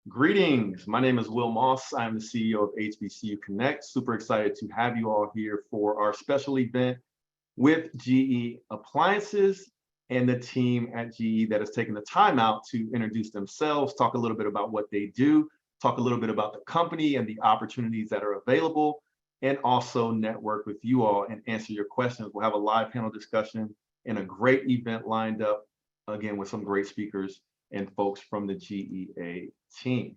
Greetings. My name is Will Moss. I'm the CEO of HBCU Connect. Super excited to have you all here for our special event with GE Appliances and the team at GE that has taken the time out to introduce themselves, talk a little bit about what they do, talk a little bit about the company and the opportunities that are available, and also network with you all and answer your questions. We'll have a live panel discussion and a great event lined up, again, with some great speakers and folks from the GEA team.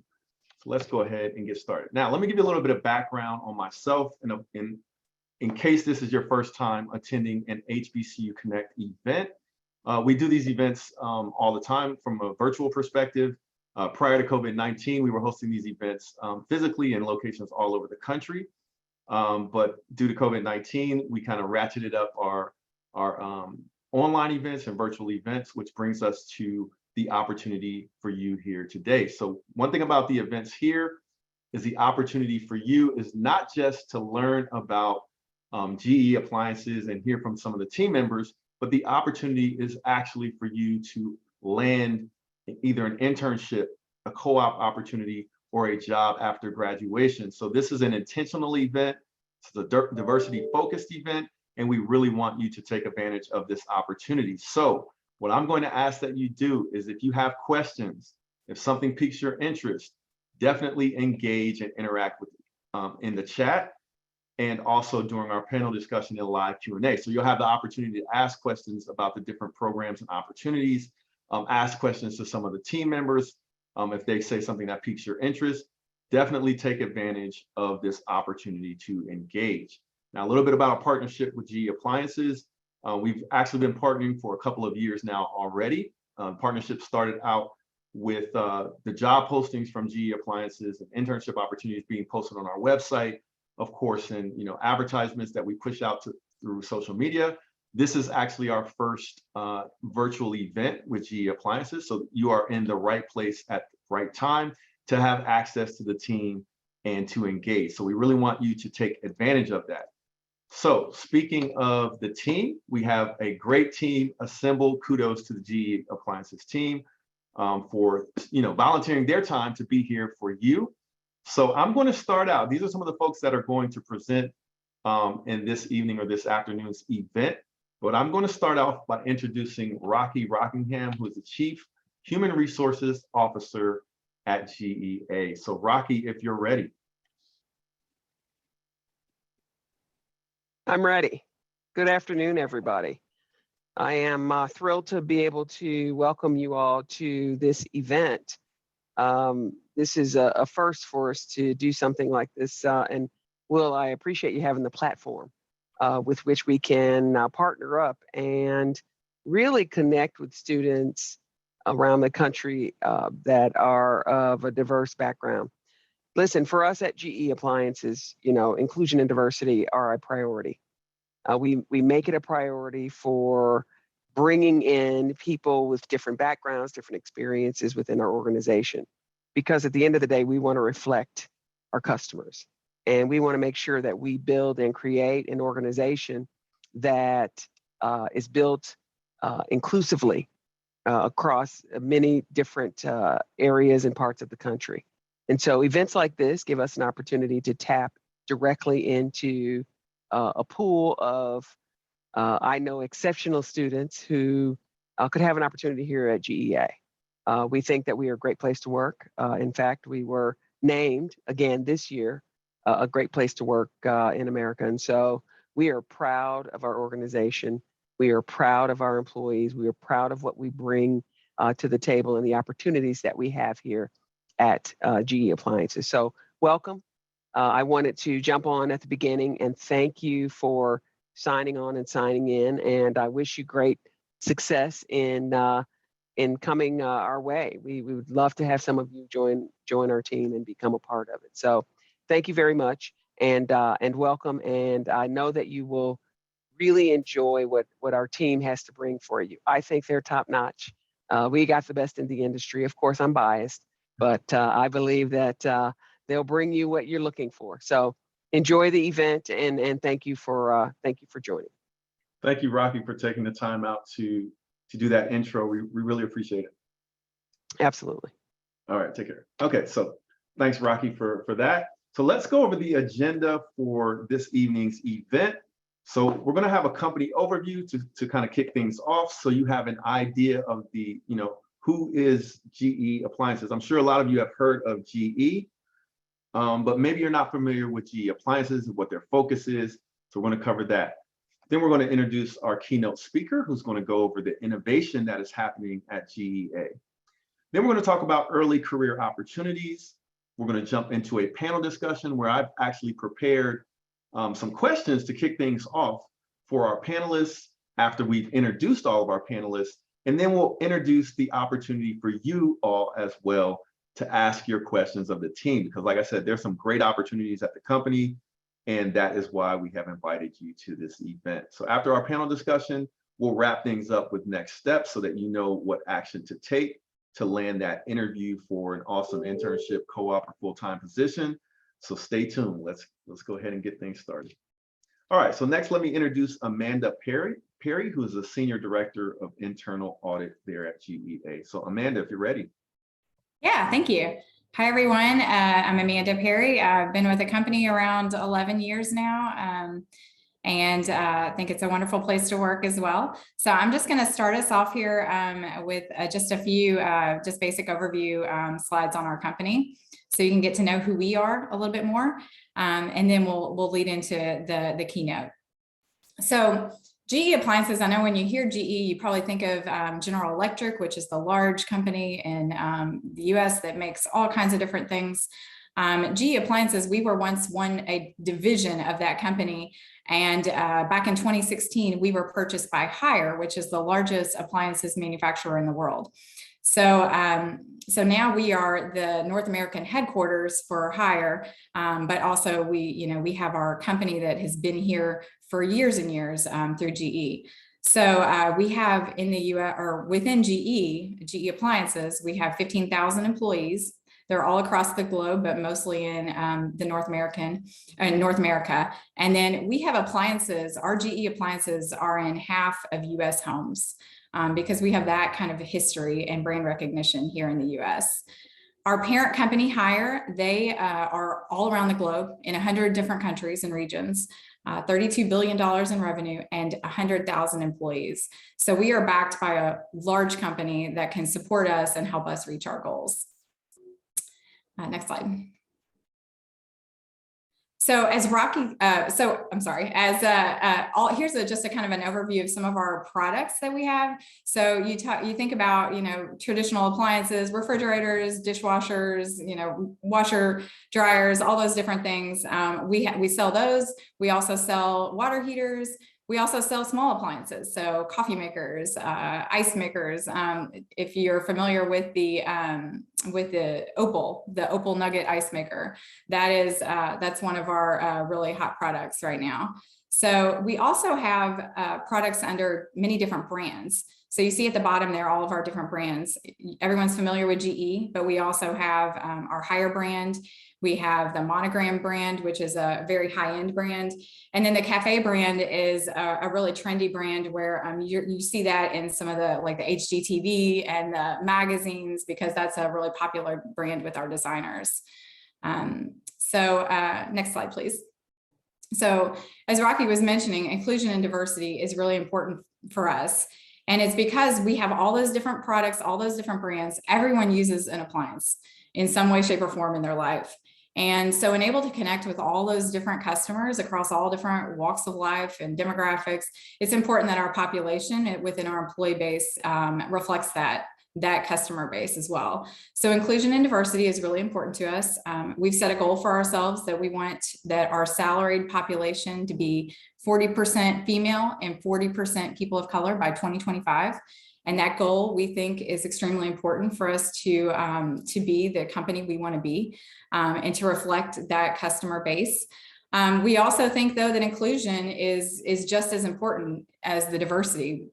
So let's go ahead and get started. Now, let me give you a little bit of background on myself in case this is your first time attending an HBCU Connect event. We do these events all the time from a virtual perspective. Prior to COVID-19, we were hosting these events physically in locations all over the country. But due to COVID-19, we kind of ratcheted up our online events and virtual events, which brings us to the opportunity for you here today. So one thing about the events here is the opportunity for you is not just to learn about GE Appliances and hear from some of the team members, but the opportunity is actually for you to land either an internship, a co-op opportunity, or a job after graduation. So this is an intentional event. It's a diversity-focused event, and we really want you to take advantage of this opportunity. So what I'm going to ask that you do is if you have questions, if something piques your interest, definitely engage and interact with in the chat and also during our panel discussion and live Q&A. So you'll have the opportunity to ask questions about the different programs and opportunities, ask questions to some of the team members. If they say something that piques your interest, definitely take advantage of this opportunity to engage. Now, a little bit about our partnership with GE Appliances. We've actually been partnering for a couple of years now already. Partnership started out with the job postings from GE Appliances and internship opportunities being posted on our website, of course, and advertisements that we push out through social media. This is actually our first virtual event with GE Appliances, so you are in the right place at the right time to have access to the team and to engage. So we really want you to take advantage of that. So speaking of the team, we have a great team assembled. Kudos to the GE Appliances team for volunteering their time to be here for you. So I'm going to start out. These are some of the folks that are going to present in this evening or this afternoon's event. But I'm going to start off by introducing Rocky Rockingham, who is the Chief Human Resources Officer at GEA. So Rocky, if you're ready. I'm ready. Good afternoon, everybody. I am thrilled to be able to welcome you all to this event. This is a first for us to do something like this. And Will, I appreciate you having the platform with which we can partner up and really connect with students around the country that are of a diverse background. Listen, for us at GE Appliances, inclusion and diversity are a priority. We make it a priority for bringing in people with different backgrounds, different experiences within our organization, because at the end of the day, we want to reflect our customers. And we want to make sure that we build and create an organization that is built inclusively across many different areas and parts of the country. And so events like this give us an opportunity to tap directly into a pool of, I know, exceptional students who could have an opportunity here at GEA. We think that we are a great place to work. In fact, we were named again this year a great place to work in America. And so we are proud of our organization. We are proud of our employees. We are proud of what we bring to the table and the opportunities that we have here at GE Appliances. So welcome. I wanted to jump on at the beginning and thank you for signing on and signing in. And I wish you great success in coming our way. We would love to have some of you join our team and become a part of it. So thank you very much and welcome. And I know that you will really enjoy what our team has to bring for you. I think they're top notch. We got the best in the industry. Of course, I'm biased, but I believe that they'll bring you what you're looking for. So enjoy the event and thank you for joining. Thank you, Rocky, for taking the time out to do that intro. We really appreciate it. Absolutely. All right, take care. Okay, so thanks, Rocky, for that. So let's go over the agenda for this evening's event. So we're going to have a company overview to kind of kick things off, so you have an idea of the, who is GE Appliances. I'm sure a lot of you have heard of GE, but maybe you're not familiar with GE Appliances and what their focus is. So we're going to cover that. Then we're going to introduce our keynote speaker, who's going to go over the innovation that is happening at GEA. Then we're going to talk about early career opportunities. We're going to jump into a panel discussion where I've actually prepared some questions to kick things off for our panelists after we've introduced all of our panelists. And then we'll introduce the opportunity for you all as well to ask your questions of the team, because like I said, there's some great opportunities at the company, and that is why we have invited you to this event. So after our panel discussion, we'll wrap things up with next steps so that you know what action to take to land that interview for an awesome internship, co-op, or full-time position. So stay tuned. Let's go ahead and get things started. All right, so next let me introduce Amanda Perry, who is the Senior Director of Internal Audit there at GEA. So Amanda, if you're ready. Yeah, thank you. Hi, everyone. I'm Amanda Perry. I've been with the company around 11 years now, and I think it's a wonderful place to work as well. So I'm just going to start us off here with just a few just basic overview slides on our company, so you can get to know who we are a little bit more, and then we'll lead into the keynote. So GE Appliances, I know when you hear GE, you probably think of General Electric, which is the large company in the US that makes all kinds of different things. GE Appliances, we were once a division of that company. And back in 2016, we were purchased by Haier, which is the largest appliances manufacturer in the world. So, so now we are the North American headquarters for Haier, but also we have our company that has been here for years and years through GE. So we have in the US, or within GE Appliances, we have 15,000 employees. They're all across the globe, but mostly in North America. And then we have appliances. Our GE Appliances are in half of US homes because we have that kind of a history and brand recognition here in the US. Our parent company, Haier, they are all around the globe in 100 different countries and regions, $32 billion in revenue and 100,000 employees. So we are backed by a large company that can support us and help us reach our goals. Next slide. So as Rocky, here's just a kind of an overview of some of our products that we have. So you think about, traditional appliances, refrigerators, dishwashers, washer dryers, all those different things. We sell those. We also sell water heaters. We also sell small appliances, so coffee makers, ice makers. If you're familiar with the Opal Nugget ice maker, that's one of our really hot products right now. So we also have products under many different brands. So you see at the bottom there all of our different brands. Everyone's familiar with GE, but we also have our Haier brand. We have the Monogram brand, which is a very high-end brand. And then the Cafe brand is a really trendy brand where you see that in some of the HGTV and the magazines, because that's a really popular brand with our designers. Next slide, please. So as Rocky was mentioning, inclusion and diversity is really important for us. And it's because we have all those different products, all those different brands. Everyone uses an appliance in some way, shape, or form in their life. And so able to connect with all those different customers across all different walks of life and demographics, it's important that our population within our employee base reflects that customer base as well. So inclusion and diversity is really important to us. We've set a goal for ourselves that we want that our salaried population to be 40% female and 40% people of color by 2025. And that goal, we think, is extremely important for us to be the company we want to be and to reflect that customer base. We also think, though, that inclusion is just as important as the diversity.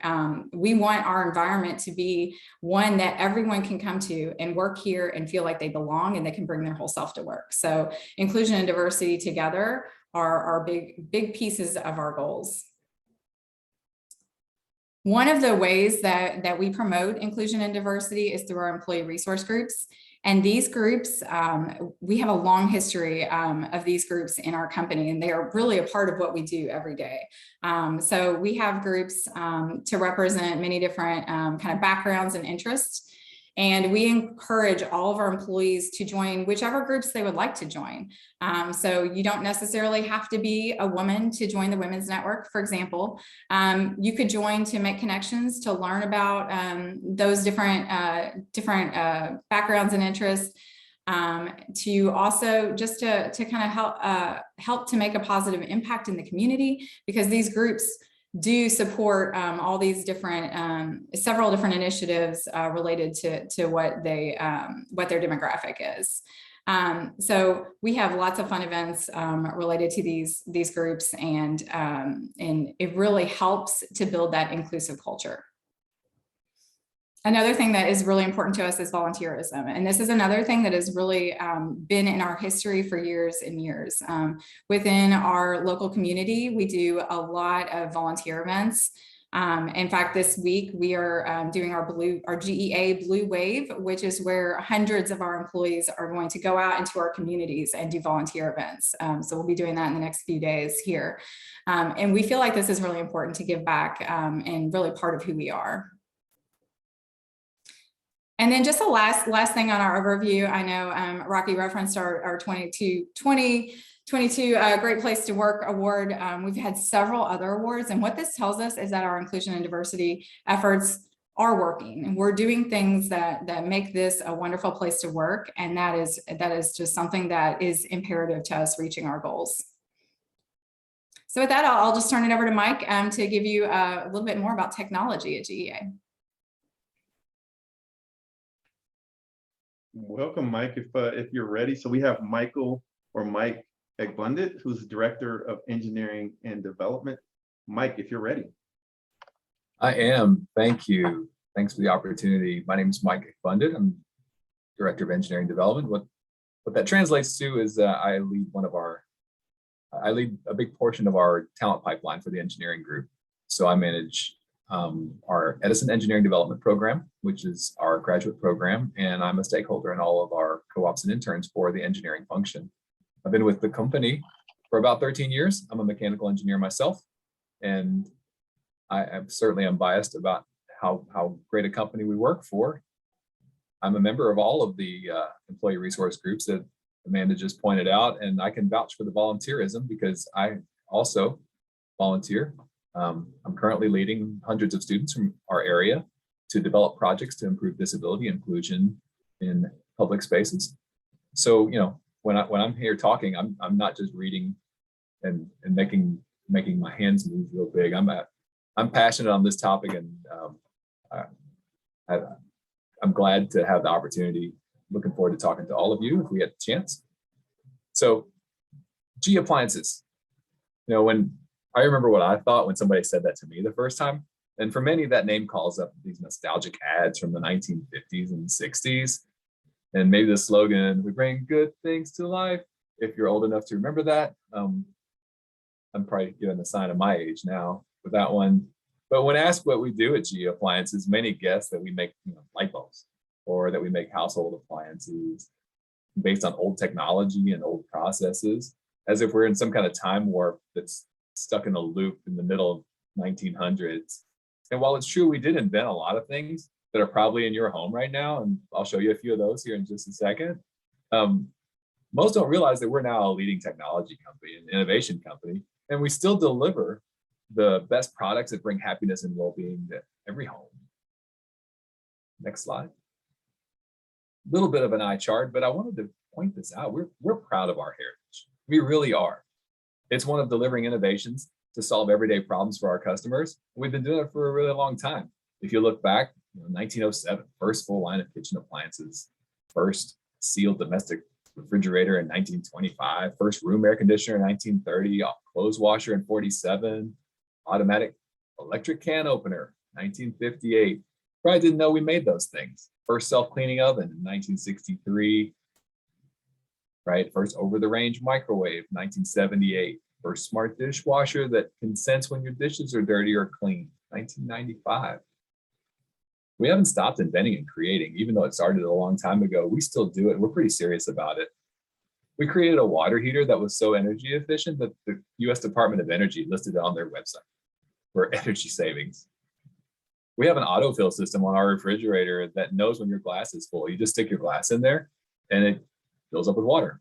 We want our environment to be one that everyone can come to and work here and feel like they belong and they can bring their whole self to work. So inclusion and diversity together are big pieces of our goals. One of the ways that we promote inclusion and diversity is through our employee resource groups. And these groups, we have a long history of these groups in our company, and they are really a part of what we do every day. So we have groups to represent many different kind of backgrounds and interests. And we encourage all of our employees to join whichever groups they would like to join. So you don't necessarily have to be a woman to join the Women's Network, for example. You could join to make connections, to learn about those different backgrounds and interests, to also just to kind of help to make a positive impact in the community, because these groups do support all these different, several different initiatives related to what their demographic is. So we have lots of fun events related to these groups, and it really helps to build that inclusive culture. Another thing that is really important to us is volunteerism. And this is another thing that has really been in our history for years and years. Within our local community, we do a lot of volunteer events. In fact, this week we are doing our GEA Blue Wave, which is where hundreds of our employees are going to go out into our communities and do volunteer events. So we'll be doing that in the next few days here. And we feel like this is really important to give back and really part of who we are. And then just the last thing on our overview, I know Rocky referenced our 2022 Great Place to Work award. We've had several other awards, and what this tells us is that our inclusion and diversity efforts are working, and we're doing things that make this a wonderful place to work, and that is just something that is imperative to us reaching our goals. So with that, I'll just turn it over to Mike to give you a little bit more about technology at GEA. Welcome, Mike, if you're ready. So we have Mike Ekbundit, who's Director of Engineering and Development. Mike, if you're ready. I am. Thank you. Thanks for the opportunity. My name is Mike Ekbundit. I'm Director of Engineering Development. What that translates to is I lead a big portion of our talent pipeline for the engineering group. So I manage our Edison Engineering Development Program, which is our graduate program, and I'm a stakeholder in all of our co-ops and interns for the engineering function. I've been with the company for about 13 years. I'm a mechanical engineer myself, and I certainly am biased about how great a company we work for. I'm a member of all of the employee resource groups that Amanda just pointed out, and I can vouch for the volunteerism because I also volunteer. I'm currently leading hundreds of students from our area to develop projects to improve disability inclusion in public spaces. So, you know, when I'm here talking, I'm not just reading and making my hands move real big. I'm passionate on this topic, and I'm glad to have the opportunity. Looking forward to talking to all of you if we get the chance. So, GE Appliances. You know, I remember what I thought when somebody said that to me the first time. And for many, that name calls up these nostalgic ads from the 1950s and 60s. And maybe the slogan, "We bring good things to life." If you're old enough to remember that, I'm probably giving a sign of my age now with that one. But when asked what we do at GE Appliances, many guess that we make light bulbs, or that we make household appliances based on old technology and old processes, as if we're in some kind of time warp that's stuck in a loop in the middle of 1900s. And while it's true we did invent a lot of things that are probably in your home right now, and I'll show you a few of those here in just a second, most don't realize that we're now a leading technology company, an innovation company, and we still deliver the best products that bring happiness and well-being to every home. Next slide. A little bit of an eye chart, but I wanted to point this out. We're proud of our heritage. We really are. It's one of delivering innovations to solve everyday problems for our customers. We've been doing it for a really long time. If you look back, 1907, first full line of kitchen appliances, first sealed domestic refrigerator in 1925, first room air conditioner in 1930, clothes washer in 47, automatic electric can opener, 1958. Probably didn't know we made those things. First self-cleaning oven in 1963. Right, first over-the-range microwave, 1978. First smart dishwasher that can sense when your dishes are dirty or clean, 1995. We haven't stopped inventing and creating, even though it started a long time ago. We still do it. We're pretty serious about it. We created a water heater that was so energy efficient that the US Department of Energy listed it on their website for energy savings. We have an autofill system on our refrigerator that knows when your glass is full. You just stick your glass in there and it fills up with water.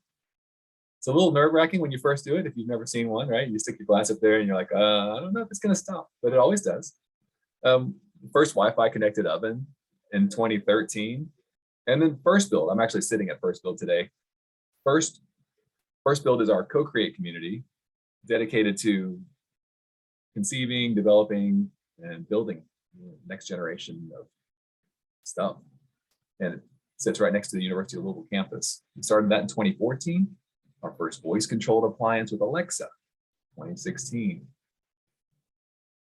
It's a little nerve-wracking when you first do it, if you've never seen one, right? You stick your glass up there and you're like, I don't know if it's gonna stop, but it always does. First Wi-Fi connected oven in 2013. And then First Build, I'm actually sitting at First Build today. First Build is our co-create community dedicated to conceiving, developing, and building the next generation of stuff. And it sits right next to the University of Louisville campus. We started that in 2014. Our first voice-controlled appliance with Alexa, 2016.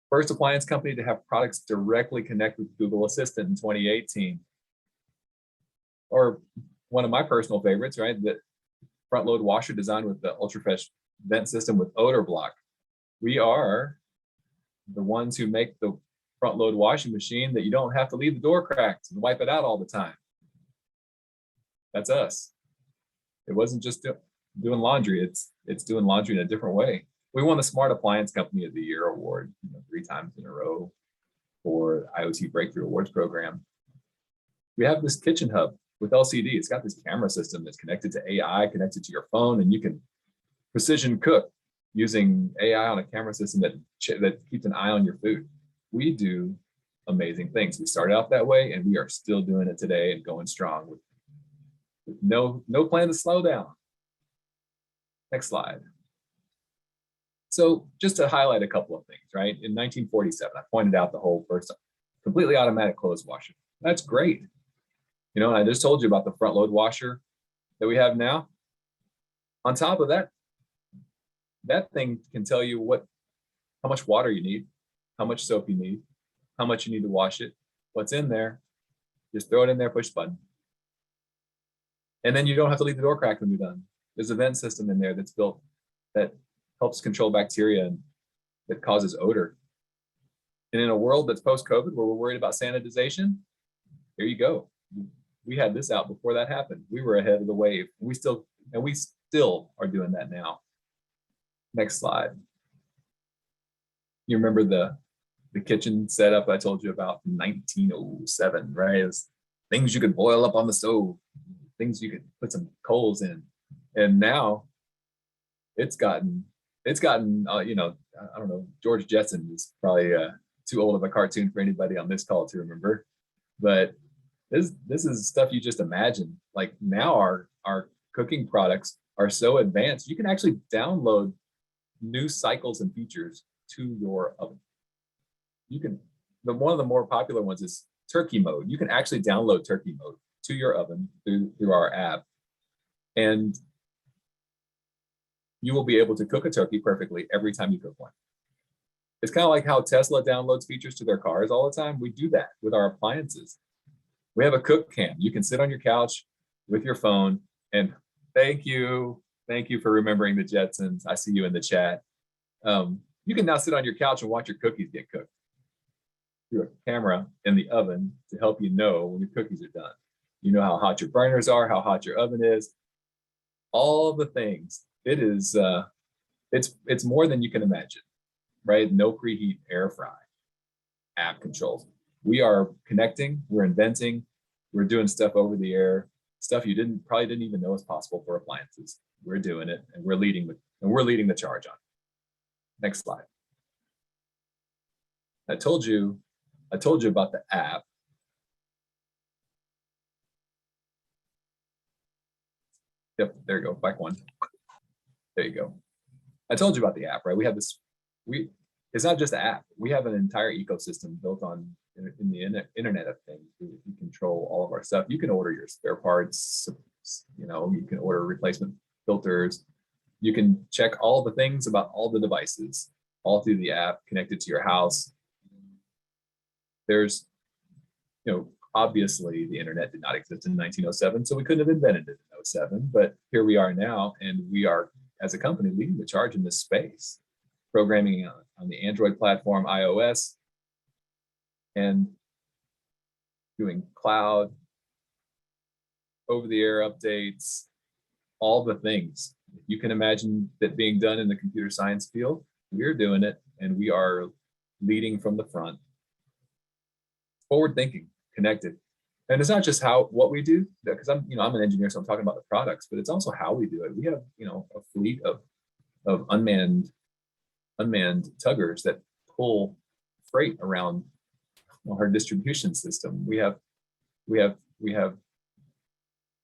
First appliance company to have products directly connect with Google Assistant in 2018. Or one of my personal favorites, right? The front load washer designed with the UltraFresh vent system with odor block. We are the ones who make the front load washing machine that you don't have to leave the door cracked and wipe it out all the time. That's us. It wasn't just doing laundry, it's doing laundry in a different way. We won the Smart Appliance Company of the Year award 3 times in a row for IoT Breakthrough Awards program. We have this kitchen hub with LCD. It's got this camera system that's connected to AI, connected to your phone, and you can precision cook using AI on a camera system that keeps an eye on your food. We do amazing things. We started out that way, and we are still doing it today and going strong with no plan to slow down. Next slide. So just to highlight a couple of things, right? In 1947, I pointed out the whole first completely automatic clothes washer. That's great. And I just told you about the front load washer that we have now. On top of that, that thing can tell you how much water you need, how much soap you need, how much you need to wash it, what's in there. Just throw it in there, push the button. And then you don't have to leave the door cracked when you're done. There's a vent system in there that's built that helps control bacteria and that causes odor. And in a world that's post-COVID where we're worried about sanitization, here you go. We had this out before that happened. We were ahead of the wave. We still are doing that now. Next slide. You remember the kitchen setup I told you about in 1907, right? It was things you could boil up on the stove, things you could put some coals in. And now it's gotten I don't know, George Jetson is probably too old of a cartoon for anybody on this call to remember, but this is stuff you just imagine. Like now our cooking products are so advanced, you can actually download new cycles and features to your oven. One of the more popular ones is turkey mode. You can actually download turkey mode to your oven through our app, and you will be able to cook a turkey perfectly every time you cook one. It's kind of like how Tesla downloads features to their cars all the time. We do that with our appliances. We have a cook cam. You can sit on your couch with your phone, and thank you for remembering the Jetsons. I see you in the chat. You can now sit on your couch and watch your cookies get cooked through a camera in the oven to help you know when your cookies are done. You know how hot your burners are, how hot your oven is, all the things. It is, it's more than you can imagine, right? No preheat, air fry, app controls. We are connecting, we're inventing, we're doing stuff over the air, stuff you probably didn't even know is possible for appliances. We're doing it, and we're leading the charge on it. Next slide. I told you about the app. Yep, there you go, back one. There you go. I told you about the app, right? We have this, it's not just an app. We have an entire ecosystem built in the Internet of Things. We control all of our stuff. You can order your spare parts, you can order replacement filters. You can check all the things about all the devices, all through the app connected to your house. There's, obviously the internet did not exist in 1907, so we couldn't have invented it in 07, but here we are now, and we are, as a company, leading the charge in this space. Programming on the Android platform, iOS, and doing cloud, over-the-air updates, all the things. If you can imagine that being done in the computer science field, we're doing it, and we are leading from the front. Forward thinking, connected. And it's not just what we do, because I'm an engineer, so I'm talking about the products, but it's also how we do it. We have, a fleet of unmanned tuggers that pull freight around our distribution system. We have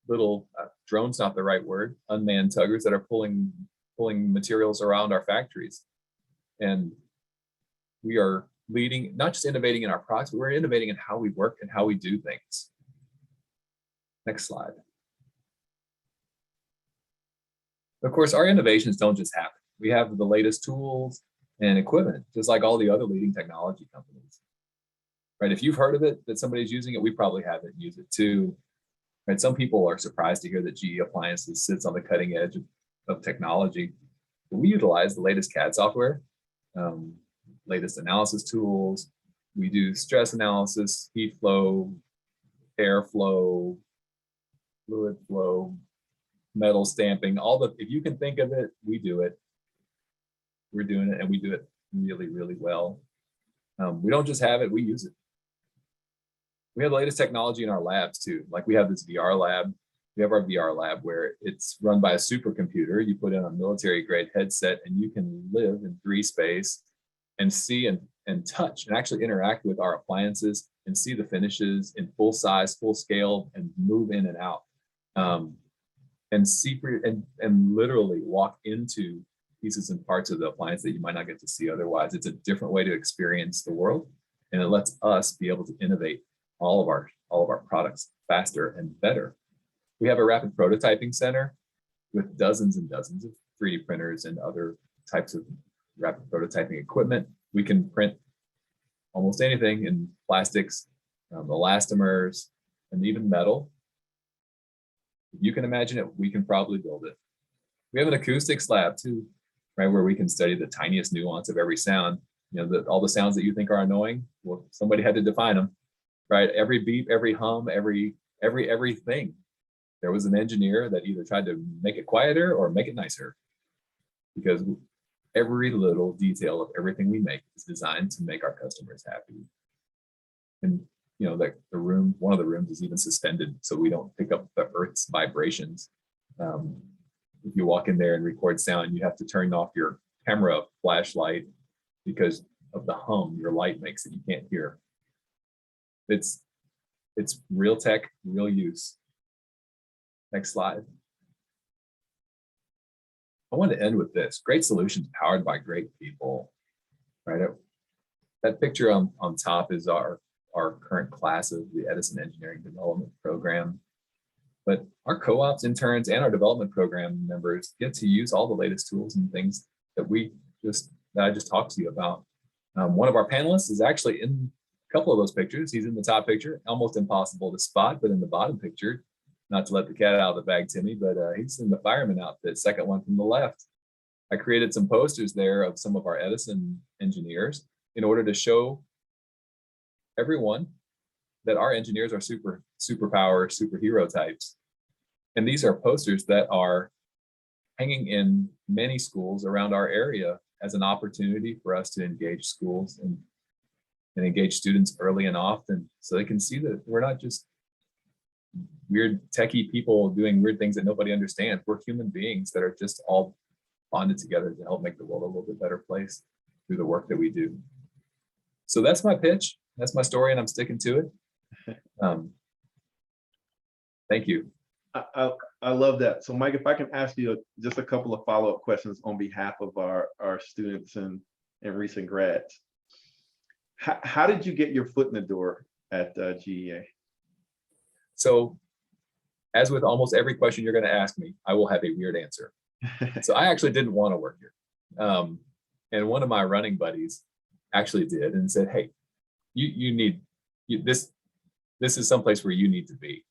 little drones, not the right word, unmanned tuggers that are pulling materials around our factories. And we are leading, not just innovating in our products, but we're innovating in how we work and how we do things. Next slide. Of course, our innovations don't just happen. We have the latest tools and equipment, just like all the other leading technology companies. Right? If you've heard of it, that somebody's using it, we probably have it and use it too. Right? Some people are surprised to hear that GE Appliances sits on the cutting edge of technology. But we utilize the latest CAD software, latest analysis tools. We do stress analysis, heat flow, air flow, fluid flow, metal stamping, if you can think of it, we do it. We're doing it, and we do it really, really well. We don't just have it, we use it. We have the latest technology in our labs too. Like we have this VR lab. We have our VR lab where it's run by a supercomputer. You put in a military grade headset and you can live in 3 space and see and touch and actually interact with our appliances and see the finishes in full size, full scale, and move in and out. And see and literally walk into pieces and parts of the appliance that you might not get to see otherwise. It's a different way to experience the world, and it lets us be able to innovate all of our products faster and better. We have a rapid prototyping center with dozens and dozens of 3D printers and other types of rapid prototyping equipment. We can print almost anything in plastics, elastomers, and even metal. If you can imagine it, we can probably build it. We have an acoustics lab too, right, where we can study the tiniest nuance of every sound. All the sounds that you think are annoying, well, somebody had to define them, right? Every beep, every hum, everything. There was an engineer that either tried to make it quieter or make it nicer, because every little detail of everything we make is designed to make our customers happy. And like one of the rooms is even suspended so we don't pick up the Earth's vibrations. If you walk in there and record sound, you have to turn off your camera flashlight because of the hum your light makes that you can't hear. It's real tech, real use. Next slide. I want to end with this. Great solutions powered by great people, right? That picture on top is our current class of the Edison Engineering Development Program. But our co-ops, interns, and our development program members get to use all the latest tools and things that I just talked to you about. One of our panelists is actually in a couple of those pictures. He's in the top picture, almost impossible to spot, but in the bottom picture, not to let the cat out of the bag, Timmy, but he's in the fireman outfit, second one from the left. I created some posters there of some of our Edison engineers in order to show everyone that our engineers are superpower, superhero types. And these are posters that are hanging in many schools around our area as an opportunity for us to engage schools and engage students early and often, so they can see that we're not just weird techie people doing weird things that nobody understands. We're human beings that are just all bonded together to help make the world a little bit better place through the work that we do. So that's my pitch. That's my story, and I'm sticking to it. Thank you. I love that. So Mike, if I can ask you just a couple of follow-up questions on behalf of our students and recent grads. How did you get your foot in the door at GEA? So as with almost every question you're going to ask me, I will have a weird answer. So I actually didn't want to work here. And one of my running buddies actually did and said, hey, this is someplace where you need to be.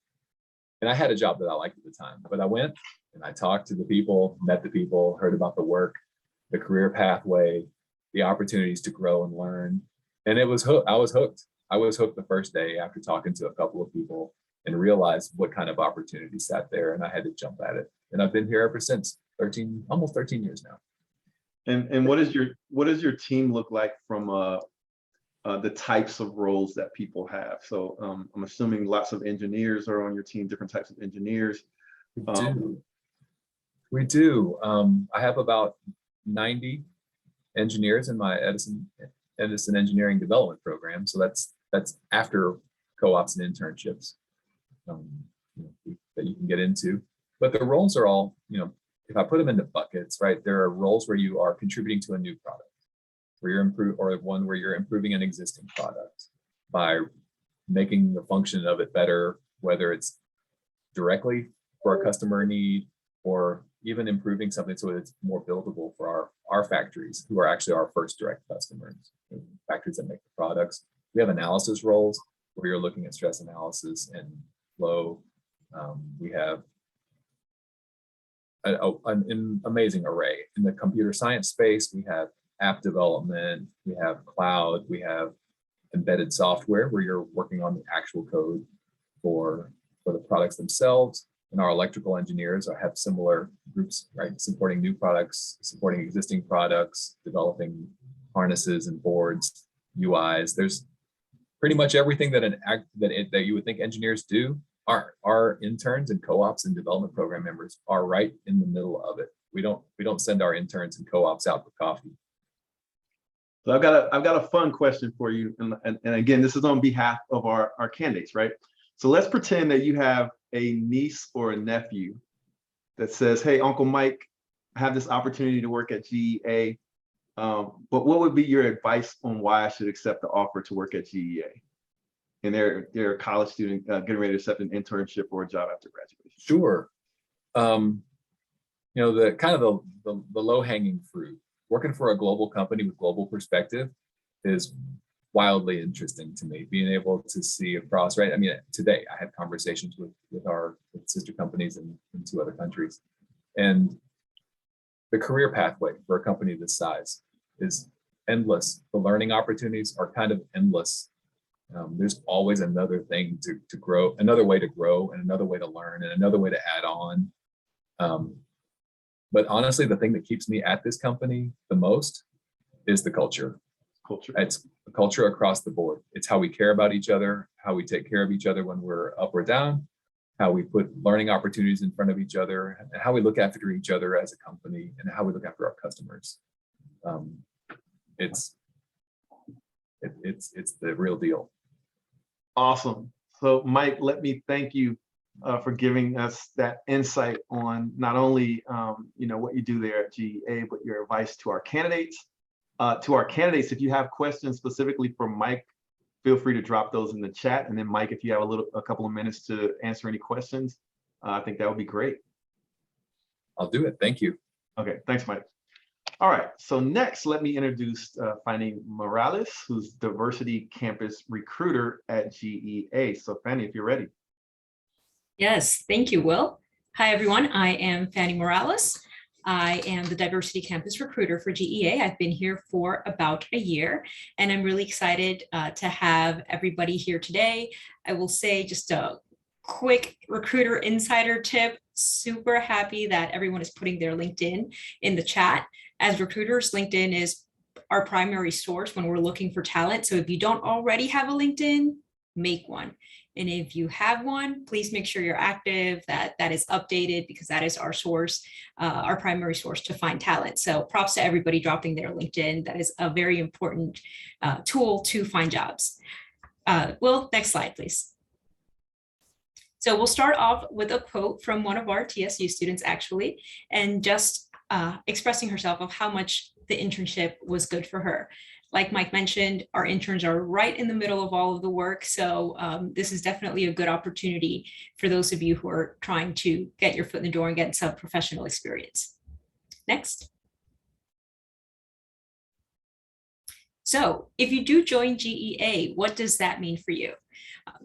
And I had a job that I liked at the time, but I went and I talked to the people, met the people, heard about the work, the career pathway, the opportunities to grow and learn. And it was I was hooked. I was hooked the first day after talking to a couple of people and realized what kind of opportunity sat there, and I had to jump at it. And I've been here ever since, almost 13 years now. And what does your team look like from the types of roles that people have? So I'm assuming lots of engineers are on your team, different types of engineers. We do. I have about 90 engineers in my Edison Engineering Development Program. So that's after co-ops and internships that you can get into. But the roles are all, if I put them into buckets, right? There are roles where you are contributing to a new product, where you're improving an existing product by making the function of it better, whether it's directly for a customer need or even improving something so it's more buildable for our factories, who are actually our first direct customers, factories that make the products. We have analysis roles where you're looking at stress analysis and flow. We have an amazing array. In the computer science space, we have app development, we have cloud, we have embedded software where you're working on the actual code for the products themselves. And our electrical engineers have similar groups, right? Supporting new products, supporting existing products, developing harnesses and boards, UIs. There's pretty much everything that you would think engineers do. Our interns and co-ops and development program members are right in the middle of it. We don't send our interns and co-ops out for coffee. So I've got a fun question for you, and again, this is on behalf of our candidates, right? So let's pretend that you have a niece or a nephew that says, "Hey, Uncle Mike, I have this opportunity to work at GEA, but what would be your advice on why I should accept the offer to work at GEA?" And they're a college student getting ready to accept an internship or a job after graduation. Sure. The kind of the low-hanging fruit. Working for a global company with global perspective is wildly interesting to me. Being able to see across, right? I mean, today I had conversations with our sister companies in 2 other countries, and the career pathway for a company this size is endless. The learning opportunities are kind of endless. There's always another thing to grow, another way to grow, and another way to learn, and another way to add on. But honestly, the thing that keeps me at this company the most is the culture. It's a culture across the board. It's how we care about each other, how we take care of each other when we're up or down, how we put learning opportunities in front of each other, and how we look after each other as a company, and how we look after our customers. It's the real deal. Awesome. So Mike, let me thank you for giving us that insight on not only what you do there at GEA, but your advice to our candidates. If you have questions specifically for Mike, feel free to drop those in the chat. And then Mike, if you have a couple of minutes to answer any questions, I think that would be great. I'll do it. Thank you. Okay, thanks, Mike. All right, so next, let me introduce Fanny Morales, who's Diversity Campus Recruiter at GEA. So Fanny, if you're ready. Yes, thank you, Will. Hi, everyone. I am Fanny Morales. I am the Diversity Campus Recruiter for GEA. I've been here for about a year, and I'm really excited to have everybody here today. I will say just a quick recruiter insider tip. Super happy that everyone is putting their LinkedIn in the chat. As recruiters, LinkedIn is our primary source when we're looking for talent. So if you don't already have a LinkedIn, make one. And if you have one, please make sure you're active, that is updated, because that is our source, our primary source to find talent. So props to everybody dropping their LinkedIn. That is a very important tool to find jobs. Will, next slide, please. So we'll start off with a quote from one of our TSU students, actually, and just expressing herself of how much the internship was good for her. Like Mike mentioned, our interns are right in the middle of all of the work. So this is definitely a good opportunity for those of you who are trying to get your foot in the door and get some professional experience. Next. So if you do join GEA, what does that mean for you?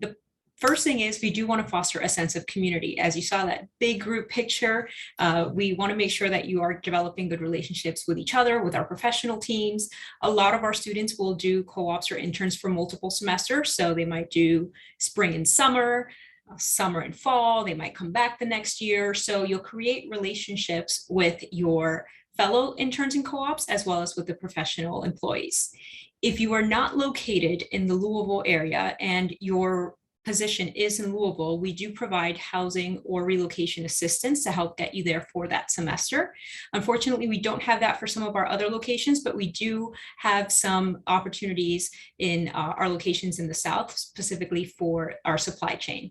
The First thing is we do want to foster a sense of community. As you saw that big group picture, we want to make sure that you are developing good relationships with each other, with our professional teams. A lot of our students will do co-ops or interns for multiple semesters. So they might do spring and summer, summer and fall. They might come back the next year. So you'll create relationships with your fellow interns and co-ops, as well as with the professional employees. If you are not located in the Louisville area and your position is in Louisville, we do provide housing or relocation assistance to help get you there for that semester. Unfortunately, we don't have that for some of our other locations, but we do have some opportunities in our locations in the South, specifically for our supply chain.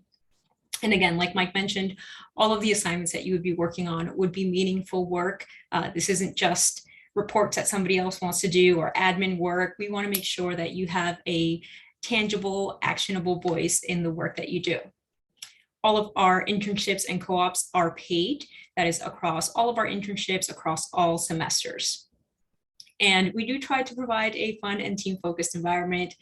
And again, like Mike mentioned, all of the assignments that you would be working on would be meaningful work. This isn't just reports that somebody else wants to do or admin work. We want to make sure that you have a tangible, actionable voice in the work that you do. All of our internships and co-ops are paid. That is across all of our internships, across all semesters. And we do try to provide a fun and team-focused environment.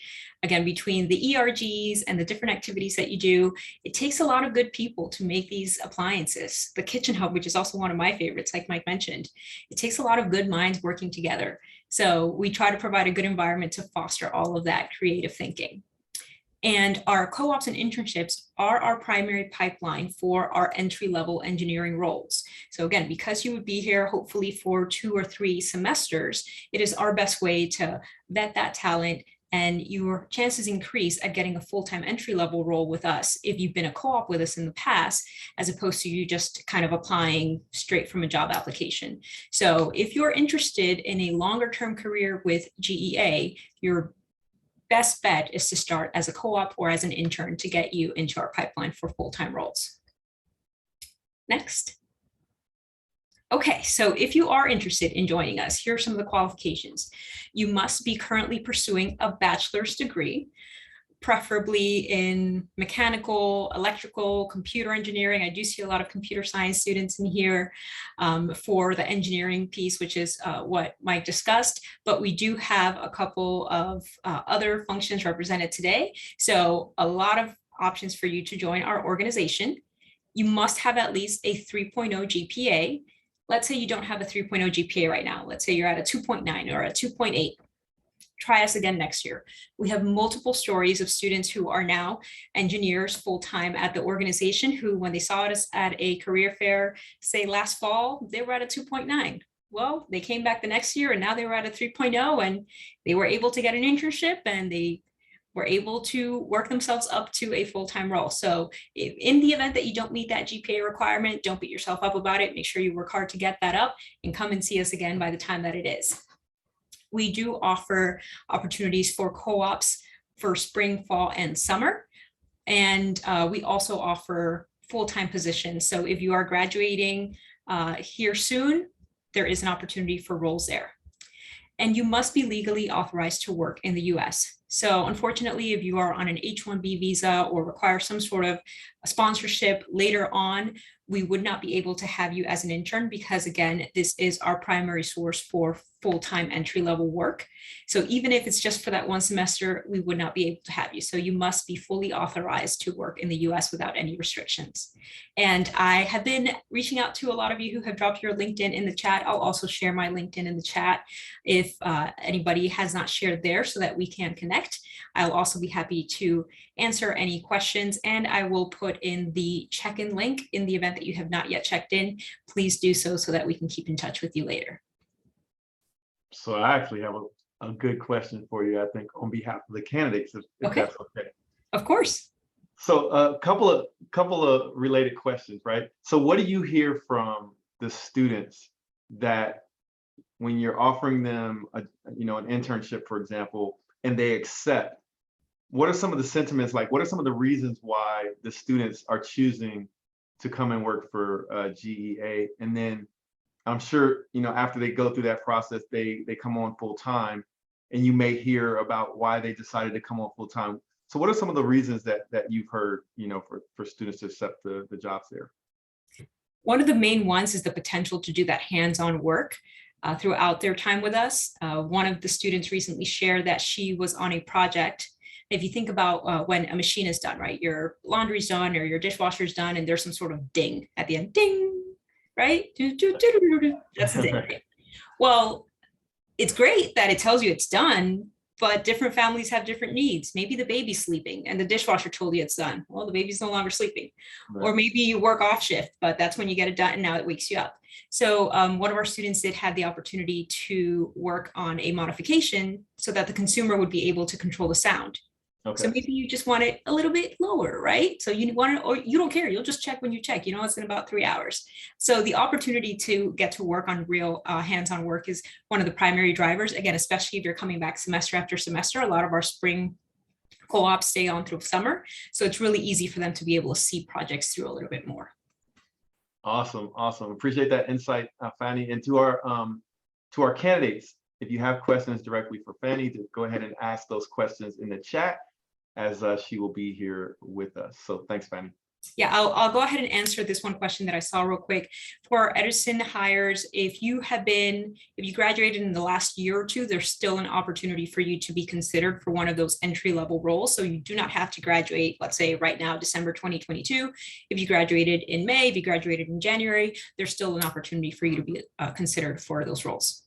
Again, between the ERGs and the different activities that you do, it takes a lot of good people to make these appliances. The Kitchen Hub, which is also one of my favorites, like Mike mentioned, it takes a lot of good minds working together. So we try to provide a good environment to foster all of that creative thinking. And our co-ops and internships are our primary pipeline for our entry-level engineering roles. So again, because you would be here hopefully for 2 or 3 semesters, it is our best way to vet that talent, and your chances increase at getting a full-time entry-level role with us if you've been a co-op with us in the past, as opposed to you just kind of applying straight from a job application. So if you're interested in a longer-term career with GEA, your best bet is to start as a co-op or as an intern to get you into our pipeline for full-time roles. Next. Okay, so if you are interested in joining us, here are some of the qualifications. You must be currently pursuing a bachelor's degree, preferably in mechanical, electrical, computer engineering. I do see a lot of computer science students in here for the engineering piece, which is what Mike discussed, but we do have a couple of other functions represented today. So a lot of options for you to join our organization. You must have at least a 3.0 GPA. Let's say you don't have a 3.0 GPA right now. Let's say you're at a 2.9 or a 2.8. Try us again next year. We have multiple stories of students who are now engineers full-time at the organization who, when they saw us at a career fair, say last fall, they were at a 2.9. Well, they came back the next year and now they were at a 3.0 and they were able to get an internship and they were able to work themselves up to a full-time role. So in the event that you don't meet that GPA requirement, don't beat yourself up about it. Make sure you work hard to get that up and come and see us again by the time that it is. We do offer opportunities for co-ops for spring, fall, and summer. And we also offer full-time positions. So if you are graduating here soon, there is an opportunity for roles there. And you must be legally authorized to work in the US. So unfortunately, if you are on an H-1B visa or require some sort of sponsorship later on, we would not be able to have you as an intern because, again, this is our primary source for full-time entry-level work. So even if it's just for that one semester, we would not be able to have you. So you must be fully authorized to work in the US without any restrictions. And I have been reaching out to a lot of you who have dropped your LinkedIn in the chat. I'll also share my LinkedIn in the chat if anybody has not shared there so that we can connect. I'll also be happy to answer any questions, and I will put in the check-in link in the event that you have not yet checked in. Please do so that we can keep in touch with you later. So I actually have a good question for you, I think, on behalf of the candidates, if Okay. that's okay. Of course. So a couple of related questions, right? So what do you hear from the students that when you're offering them an internship, for example, and they accept, what are some of the sentiments like? What are some of the reasons why the students are choosing to come and work for GEA? And then I'm sure, after they go through that process, they come on full time, and you may hear about why they decided to come on full time. So what are some of the reasons that you've heard, for students to accept the jobs there? One of the main ones is the potential to do that hands-on work throughout their time with us. One of the students recently shared that she was on a project If you think about when a machine is done, right? Your laundry's done or your dishwasher's done, and there's some sort of ding at the end, ding, right? That's the ding. Right? Well, it's great that it tells you it's done, but different families have different needs. Maybe the baby's sleeping and the dishwasher told you it's done. Well, the baby's no longer sleeping. Right. Or maybe you work off shift, but that's when you get it done and now it wakes you up. So one of our students did have the opportunity to work on a modification so that the consumer would be able to control the sound. Okay. So maybe you just want it a little bit lower, right? So you want it, or you don't care. You'll just check when you check. You know, it's in about 3 hours. So the opportunity to get to work on real hands-on work is one of the primary drivers. Again, especially if you're coming back semester after semester. A lot of our spring co-ops stay on through summer. So it's really easy for them to be able to see projects through a little bit more. Awesome, awesome. Appreciate that insight, Fanny. And to our candidates, if you have questions directly for Fanny, to go ahead and ask those questions in the chat, as she will be here with us. So thanks, Fanny. Yeah, I'll go ahead and answer this one question that I saw real quick. For Edison hires, if you graduated in the last year or two, there's still an opportunity for you to be considered for one of those entry-level roles. So you do not have to graduate, let's say right now, December 2022. If you graduated in May, if you graduated in January, there's still an opportunity for you to be considered for those roles.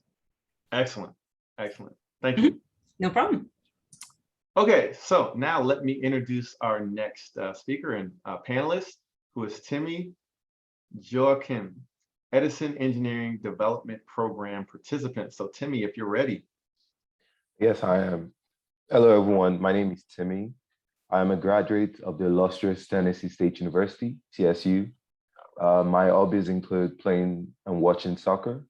Excellent, excellent. Thank you. No problem. Okay, so now let me introduce our next speaker and panelist, who is Timmy Joachim, Edison Engineering Development Program participant. So Timmy, if you're ready. Yes, I am. Hello, everyone. My name is Timmy. I am a graduate of the illustrious Tennessee State University, TSU. My hobbies include playing and watching soccer.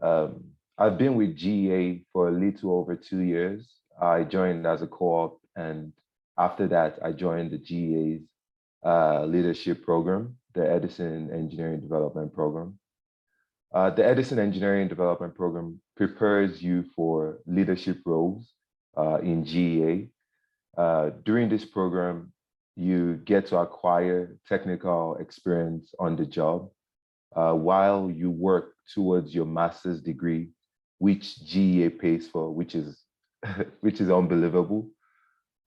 I've been with GEA for a little over 2 years. I joined as a co-op, and after that, I joined the GEA's leadership program, the Edison Engineering Development Program. The Edison Engineering Development Program prepares you for leadership roles in GEA. During this program, you get to acquire technical experience on the job while you work towards your master's degree, which GEA pays for, which is unbelievable.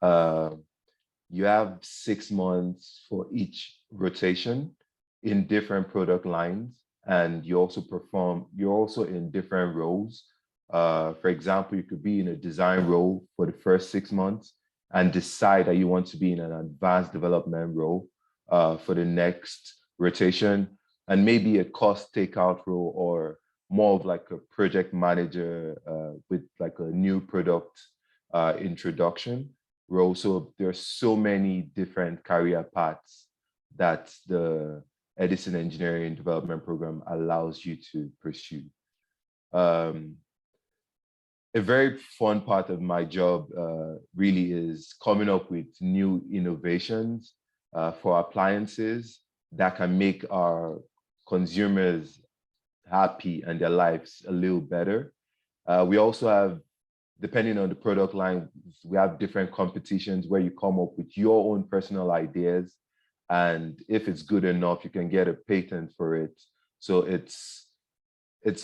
You have 6 months for each rotation in different product lines, and you're also in different roles. For example, you could be in a design role for the first 6 months and decide that you want to be in an advanced development role for the next rotation, and maybe a cost takeout role, or more of like a project manager with like a new product introduction role. So there's so many different career paths that the Edison Engineering Development Program allows you to pursue. A very fun part of my job really is coming up with new innovations for appliances that can make our consumers happy and their lives a little better. We also have, depending on the product line, we have different competitions where you come up with your own personal ideas, and if it's good enough, you can get a patent for it. So it's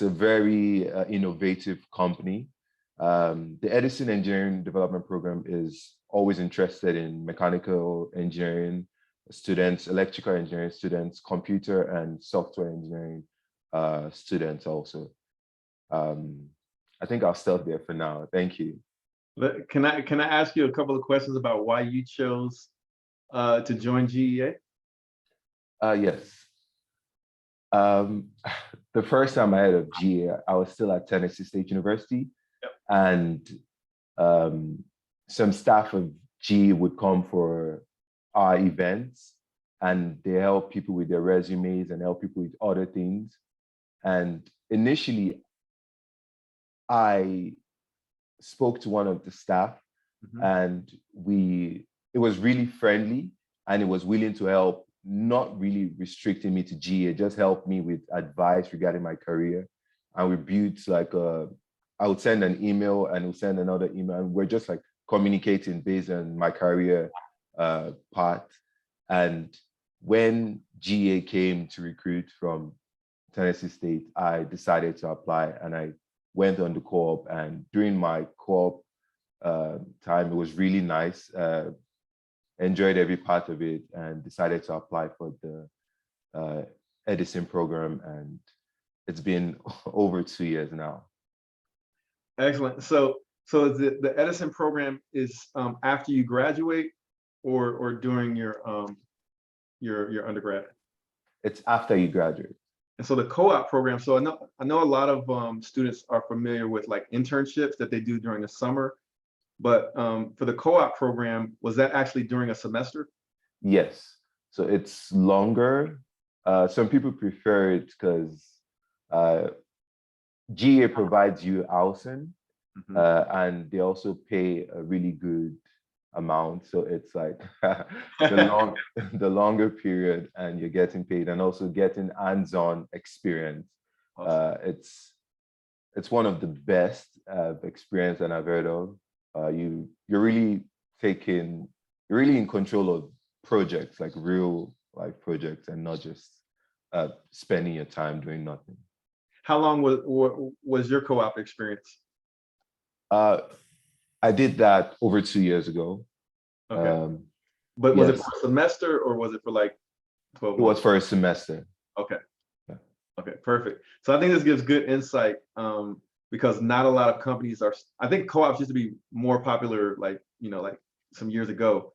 a very innovative company. The Edison Engineering Development Program is always interested in mechanical engineering students, electrical engineering students, computer and software engineering students also. I think I'll stop there for now. Thank you. Can I ask you a couple of questions about why you chose to join GEA? Yes. The first time I heard of GEA, I was still at Tennessee State University. Yep. And some staff of GEA would come for our events, and they help people with their resumes and help people with other things. And initially, I spoke to one of the staff, and it was really friendly, and it was willing to help, not really restricting me to GEA, just helped me with advice regarding my career. And we built like I would send an email and he'll send another email, and we're just like communicating based on my career part. And when GEA came to recruit from Tennessee State, I decided to apply, and I went on the co-op. And during my co-op, time. It was really nice. Enjoyed every part of it and decided to apply for the Edison program, and it's been over 2 years now. Excellent. So the Edison program is after you graduate or during your undergrad? It's after you graduate. And so the co-op program, so I know a lot of students are familiar with like internships that they do during the summer, but for the co-op program, was that actually during a semester? Yes. So it's longer. Some people prefer it because GA provides you housing, and they also pay a really good amount. So it's like the longer period, and you're getting paid and also getting hands-on experience. Awesome. It's one of the best experience that I've heard of. You're really in control of projects, like real life projects, and not just spending your time doing nothing. How long was your co-op experience? I did that over 2 years ago. Okay. But was it yes. for a semester or was it for like 12 months? It was for a semester. Okay. Yeah. Okay, perfect. So I think this gives good insight because not a lot of companies are, I think co-ops used to be more popular like some years ago,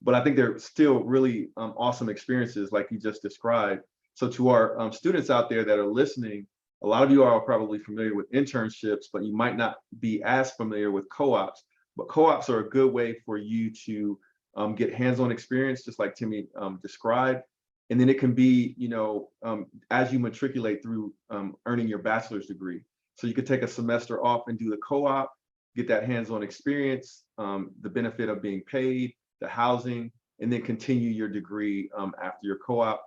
but I think they're still really awesome experiences like you just described. So to our students out there that are listening, a lot of you are probably familiar with internships, but you might not be as familiar with co-ops. But co-ops are a good way for you to get hands-on experience, just like Timmy described. And then it can be, as you matriculate through earning your bachelor's degree. So you could take a semester off and do the co-op, get that hands-on experience, the benefit of being paid, the housing, and then continue your degree after your co-op.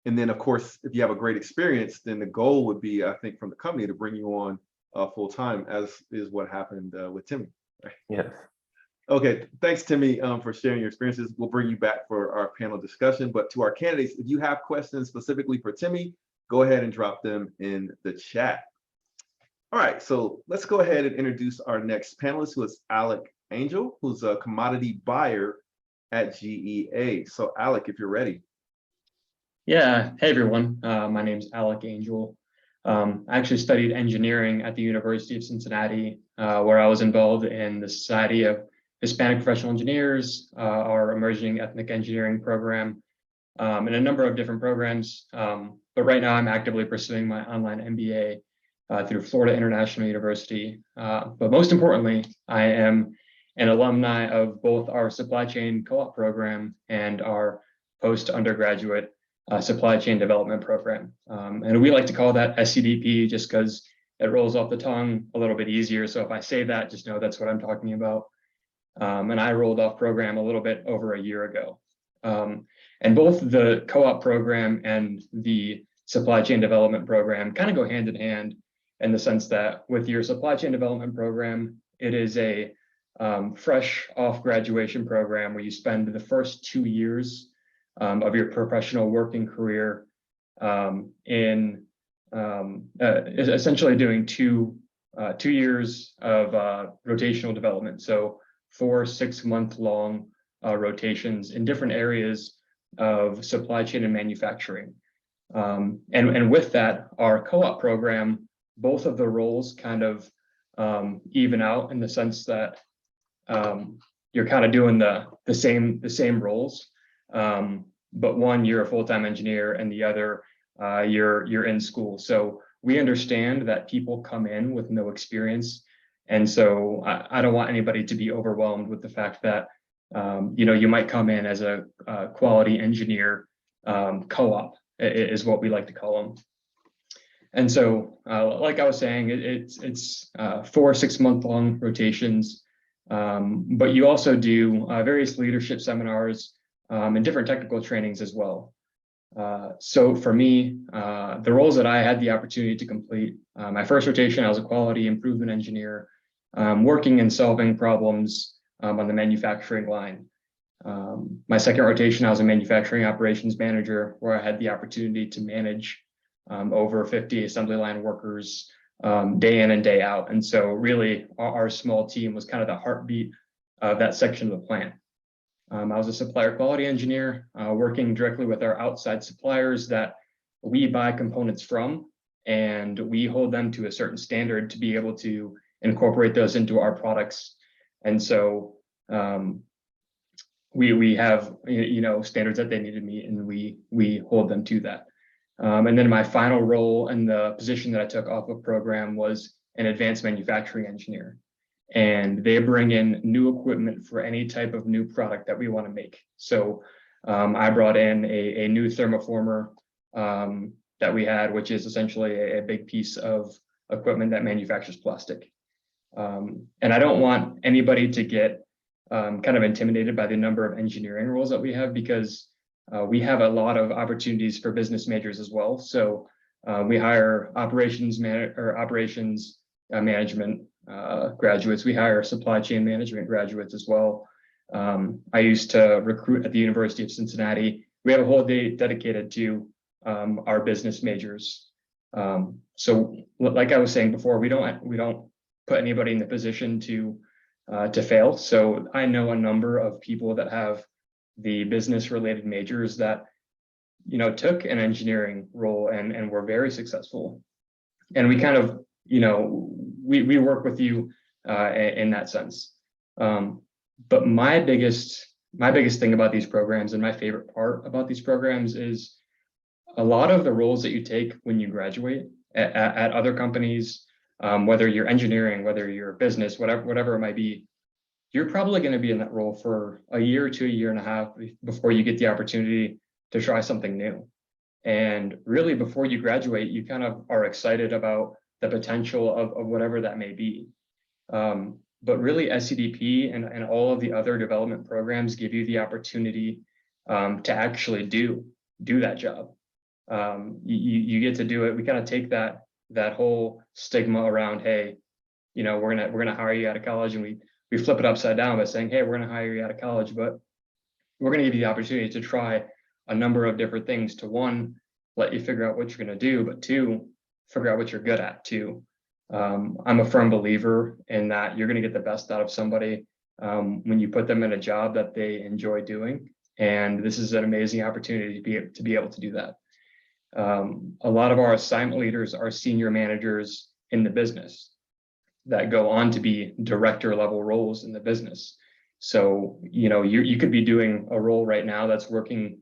And then, of course, if you have a great experience, then the goal would be, I think, from the company to bring you on full time, as is what happened with Timmy. Right? Yes. Okay, thanks, Timmy, for sharing your experiences. We'll bring you back for our panel discussion. But to our candidates, if you have questions specifically for Timmy, go ahead and drop them in the chat. All right, so let's go ahead and introduce our next panelist, who is Alec Angel, who's a commodity buyer at GEA. So Alec, if you're ready. Yeah, hey everyone, my name's Alec Angel. I actually studied engineering at the University of Cincinnati, where I was involved in the Society of Hispanic Professional Engineers, our emerging ethnic engineering program, and a number of different programs. But right now I'm actively pursuing my online MBA through Florida International University. But most importantly, I am an alumni of both our supply chain co-op program and our post-undergraduate supply chain development program. And we like to call that SCDP just because it rolls off the tongue a little bit easier. So if I say that, just know that's what I'm talking about. And I rolled off program a little bit over a year ago. And both the co-op program and the supply chain development program kind of go hand in hand in the sense that with your supply chain development program, it is a fresh off graduation program where you spend the first 2 years of your professional working career in essentially doing two years of rotational development. So 4 6-month-long rotations in different areas of supply chain and manufacturing. And with that, our co-op program, both of the roles kind of even out in the sense that you're kind of doing the same roles. But one, you're a full-time engineer, and the other, you're in school. So we understand that people come in with no experience, and so I don't want anybody to be overwhelmed with the fact that you might come in as a quality engineer co-op is what we like to call them. And so, like I was saying, it's 4 6-month-long rotations, but you also do various leadership seminars and different technical trainings as well. So for me, the roles that I had the opportunity to complete, my first rotation, I was a quality improvement engineer, working and solving problems on the manufacturing line. My second rotation, I was a manufacturing operations manager, where I had the opportunity to manage over 50 assembly line workers day in and day out. And so really our small team was kind of the heartbeat of that section of the plant. I was a supplier quality engineer, working directly with our outside suppliers that we buy components from, and we hold them to a certain standard to be able to incorporate those into our products. And so we have, you know, standards that they need to meet, and we hold them to that. And then my final role and the position that I took off of program was an advanced manufacturing engineer. And they bring in new equipment for any type of new product that we want to make. So I brought in a new thermoformer that we had, which is essentially a big piece of equipment that manufactures plastic. And I don't want anybody to get kind of intimidated by the number of engineering roles that we have, because we have a lot of opportunities for business majors as well. So we hire operations management graduates. We hire supply chain management graduates as well. I used to recruit at the University of Cincinnati. We have a whole day dedicated to our business majors. So like I was saying before, we don't put anybody in the position to fail. So I know a number of people that have the business related majors that, you know, took an engineering role and were very successful. And we kind of, you know, we work with you in that sense. But my biggest thing about these programs, and my favorite part about these programs, is a lot of the roles that you take when you graduate at other companies, whether you're engineering, whether you're business, whatever it might be, you're probably going to be in that role for a year to a year and a half before you get the opportunity to try something new. And really, before you graduate, you kind of are excited about the potential of whatever that may be. But really, SCDP and all of the other development programs give you the opportunity to actually do that job. You get to do it. We kind of take that whole stigma around, hey, you know, we're gonna hire you out of college, and we flip it upside down by saying, hey, we're gonna hire you out of college, but we're gonna give you the opportunity to try a number of different things to, one, let you figure out what you're gonna do, but two, figure out what you're good at too. I'm a firm believer in that you're gonna get the best out of somebody when you put them in a job that they enjoy doing. And this is an amazing opportunity to be able to do that. A lot of our assignment leaders are senior managers in the business that go on to be director level roles in the business. So, you know, you could be doing a role right now that's working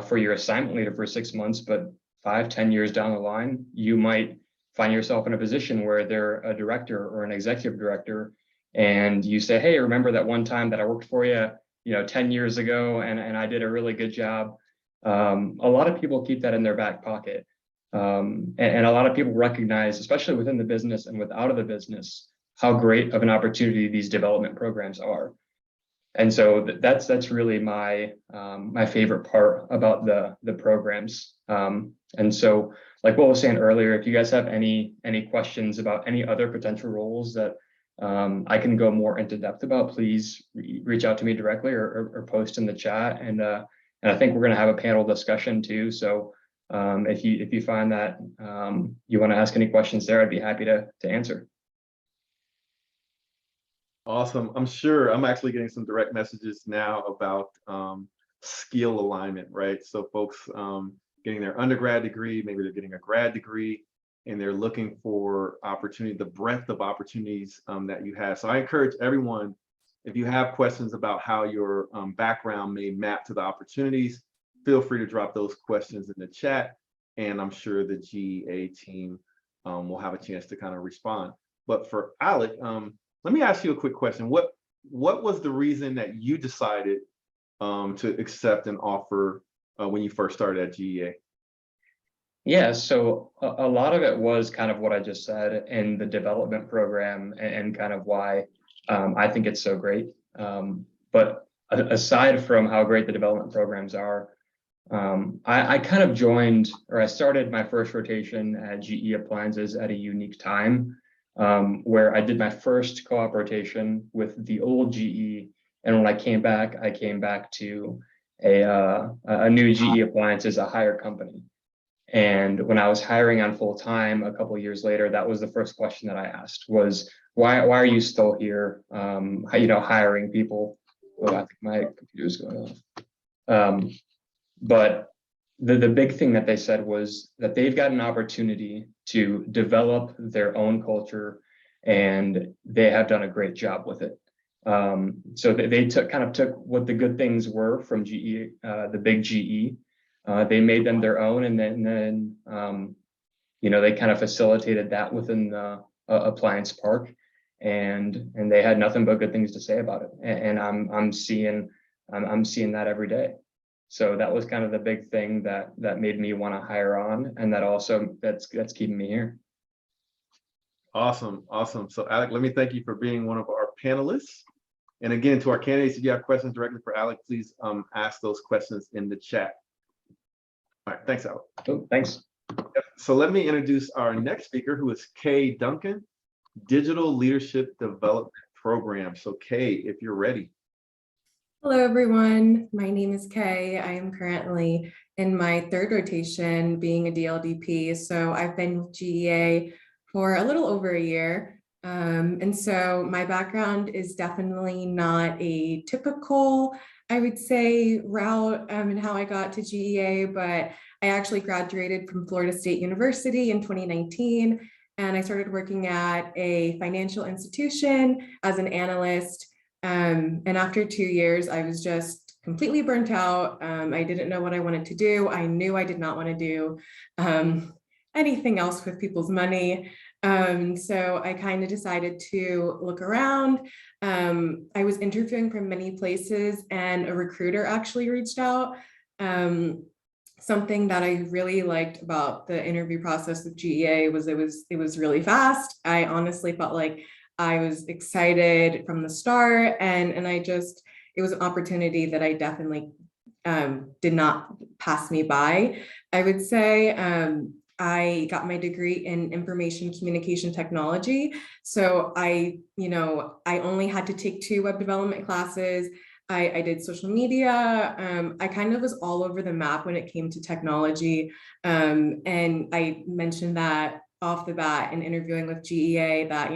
for your assignment leader for 6 months, but 5-10 years down the line, you might find yourself in a position where they're a director or an executive director, and you say, hey, remember that one time that I worked for you, 10 years ago, and I did a really good job. A lot of people keep that in their back pocket. And a lot of people recognize, especially within the business and out of the business, how great of an opportunity these development programs are. And so that's really my favorite part about the programs. And so, like what I was saying earlier, if you guys have any questions about any other potential roles that I can go more into depth about, please reach out to me directly or post in the chat. And I think we're going to have a panel discussion too. So if you find that you want to ask any questions there, I'd be happy to answer. Awesome. I'm sure I'm actually getting some direct messages now about skill alignment, right? So folks getting their undergrad degree, maybe they're getting a grad degree, and they're looking for opportunity, the breadth of opportunities that you have. So I encourage everyone, if you have questions about how your background may map to the opportunities, feel free to drop those questions in the chat, and I'm sure the GEA team will have a chance to kind of respond. But for Alec, let me ask you a quick question. What was the reason that you decided to accept an offer when you first started at GEA? Yeah, so a lot of it was kind of what I just said in the development program and kind of why I think it's so great. But aside from how great the development programs are, I kind of I started my first rotation at GE Appliances at a unique time where I did my first co-op rotation with the old GE. And when I came back to a new GE Appliances, a higher company. And when I was hiring on full time a couple of years later, that was the first question that I asked was, why are you still here? Hiring people. Well, I think my computer's going off. But the big thing that they said was that they've got an opportunity to develop their own culture, and they have done a great job with it. So they took what the good things were from GE, the big GE. They made them their own, and then they kind of facilitated that within the Appliance Park, and they had nothing but good things to say about it. And I'm seeing that every day. So that was kind of the big thing that made me want to hire on, and that's keeping me here. Awesome. So Alec, let me thank you for being one of our panelists. And again, to our candidates, if you have questions directly for Alec, please ask those questions in the chat. All right, thanks, Alec. Oh, thanks. So let me introduce our next speaker, who is Kay Duncan, Digital Leadership Development Program. So Kay, if you're ready. Hello, everyone. My name is Kay. I am currently in my third rotation being a DLDP. So I've been with GEA for a little over a year. And so my background is definitely not a typical, I would say, route in how I got to GEA, but I actually graduated from Florida State University in 2019, and I started working at a financial institution as an analyst. And after 2 years, I was just completely burnt out. I didn't know what I wanted to do. I knew I did not want to do anything else with people's money. So I kind of decided to look around. I was interviewing from many places, and a recruiter actually reached out. Something that I really liked about the interview process with GEA was it was really fast. I honestly felt like I was excited from the start, and it was an opportunity that I definitely did not pass me by. I would say I got my degree in information communication technology. So I only had to take 2 web development classes. I did social media. I kind of was all over the map when it came to technology. And I mentioned that off the bat in interviewing with GEA that,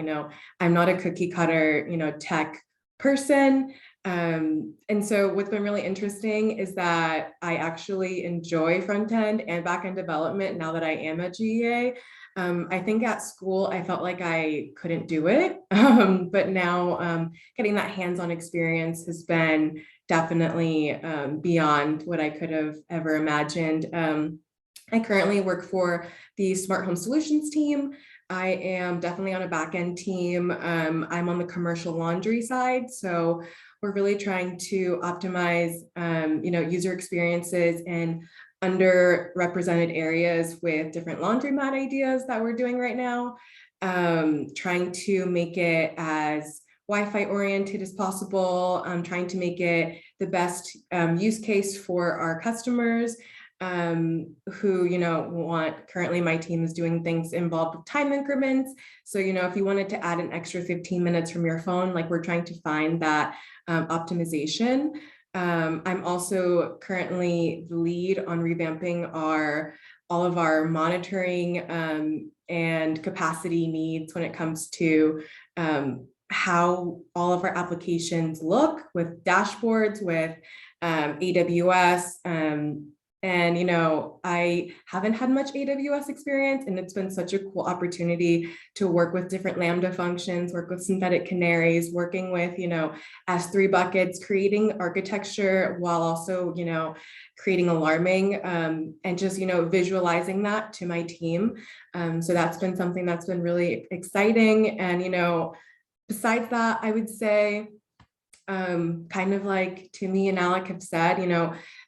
I'm not a cookie cutter, tech person. And so what's been really interesting is that I actually enjoy front end and back end development now that I am at GEA. I think at school, I felt like I couldn't do it. But now getting that hands-on experience has been definitely beyond what I could have ever imagined. I currently work for the Smart Home Solutions team. I am definitely on a back-end team. I'm on the commercial laundry side. So we're really trying to optimize, user experiences in underrepresented areas with different laundromat ideas that we're doing right now. Trying to make it as Wi-Fi oriented as possible. Trying to make it the best use case for our customers. Who currently my team is doing things involved with time increments. So if you wanted to add an extra 15 minutes from your phone, like we're trying to find that optimization. I'm also currently the lead on revamping all of our monitoring and capacity needs when it comes to how all of our applications look with dashboards, with AWS. And, I haven't had much AWS experience, and it's been such a cool opportunity to work with different Lambda functions, work with synthetic canaries, working with, S3 buckets, creating architecture while also, creating alarming and just, visualizing that to my team. So that's been something that's been really exciting. And, besides that, I would say, kind of like Timmy and Alec have said,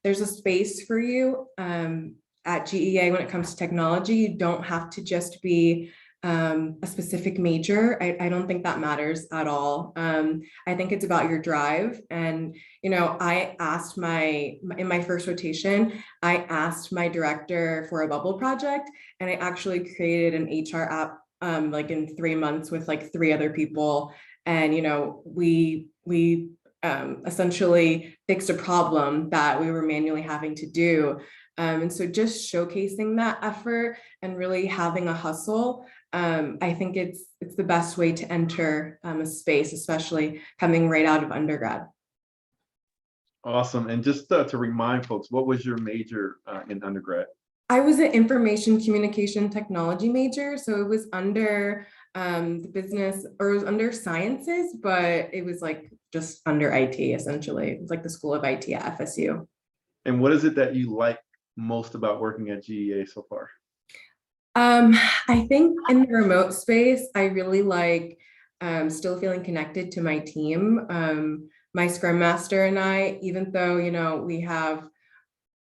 there's a space for you at GEA when it comes to technology. You don't have to just be a specific major. I don't think that matters at all. I think it's about your drive. And, I asked in my first rotation, I asked my director for a bubble project, and I actually created an HR app like in 3 months with like 3 other people. And, we essentially fixed a problem that we were manually having to do. And so just showcasing that effort and really having a hustle, I think it's the best way to enter a space, especially coming right out of undergrad. Awesome. And just to remind folks, what was your major in undergrad? I was an information communication technology major, so it was under the business, or it was under sciences, but it was like just under IT essentially. It was like the School of IT at FSU. And what is it that you like most about working at GEA so far? I think in the remote space, I really like still feeling connected to my team. My Scrum Master and I, even though, we have,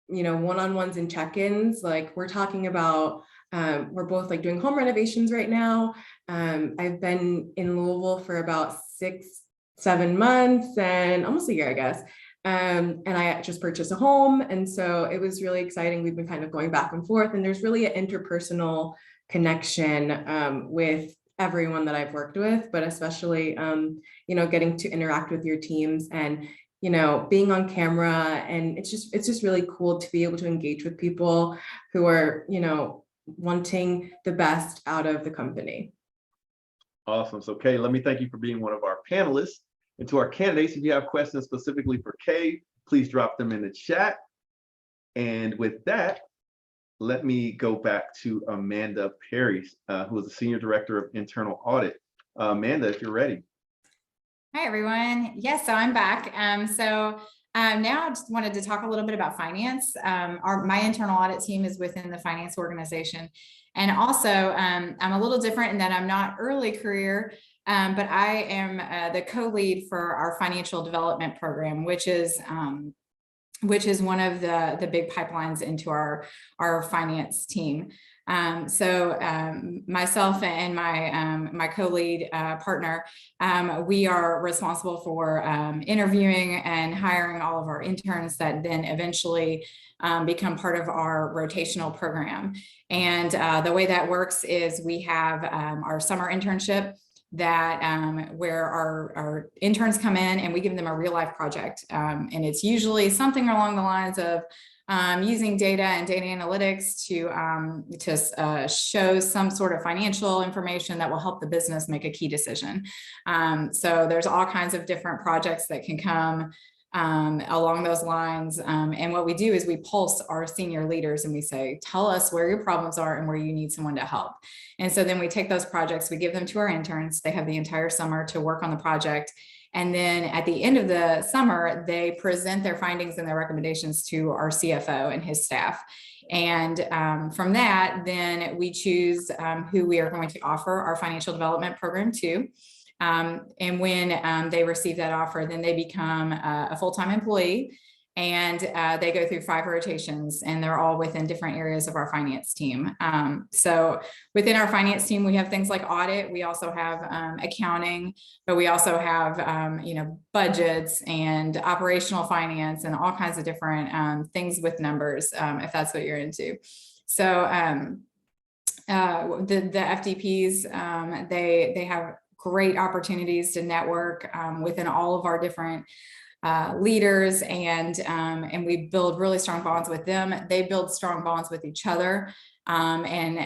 one-on-ones and check-ins, like we're talking about, we're both like doing home renovations right now. I've been in Louisville for about 6-7 months and almost a year, I guess. And I just purchased a home. And so it was really exciting. We've been kind of going back and forth, and there's really an interpersonal connection with everyone that I've worked with, but especially, getting to interact with your teams and, being on camera. And it's just really cool to be able to engage with people who are, wanting the best out of the company. Awesome. So Kay, let me thank you for being one of our panelists. And to our candidates, if you have questions specifically for Kay, please drop them in the chat. And with that, let me go back to Amanda Perry, who is the Senior Director of Internal Audit. Amanda, if you're ready. Hi, everyone. Yes, so I'm back. Now I just wanted to talk a little bit about finance. My internal audit team is within the finance organization. And also, I'm a little different in that I'm not early career, but I am the co-lead for our financial development program, which is one of the big pipelines into our finance team. Myself and my co-lead partner, we are responsible for interviewing and hiring all of our interns that then eventually become part of our rotational program. And the way that works is we have our summer internship that where our interns come in and we give them a real life project. And it's usually something along the lines of using data and data analytics to show some sort of financial information that will help the business make a key decision. So there's all kinds of different projects that can come along those lines. And what we do is we pulse our senior leaders and we say, tell us where your problems are and where you need someone to help. And so then we take those projects, we give them to our interns. They have the entire summer to work on the project. And then at the end of the summer, they present their findings and their recommendations to our CFO and his staff. And from that, then we choose who we are going to offer our financial development program to. And when they receive that offer, then they become a full-time employee, and they go through 5 rotations, and they're all within different areas of our finance team. So within our finance team, we have things like audit. We also have accounting, but we also have budgets and operational finance and all kinds of different things with numbers, if that's what you're into. So the FDPs, they have great opportunities to network within all of our different leaders, and we build really strong bonds with them. They build strong bonds with each other, and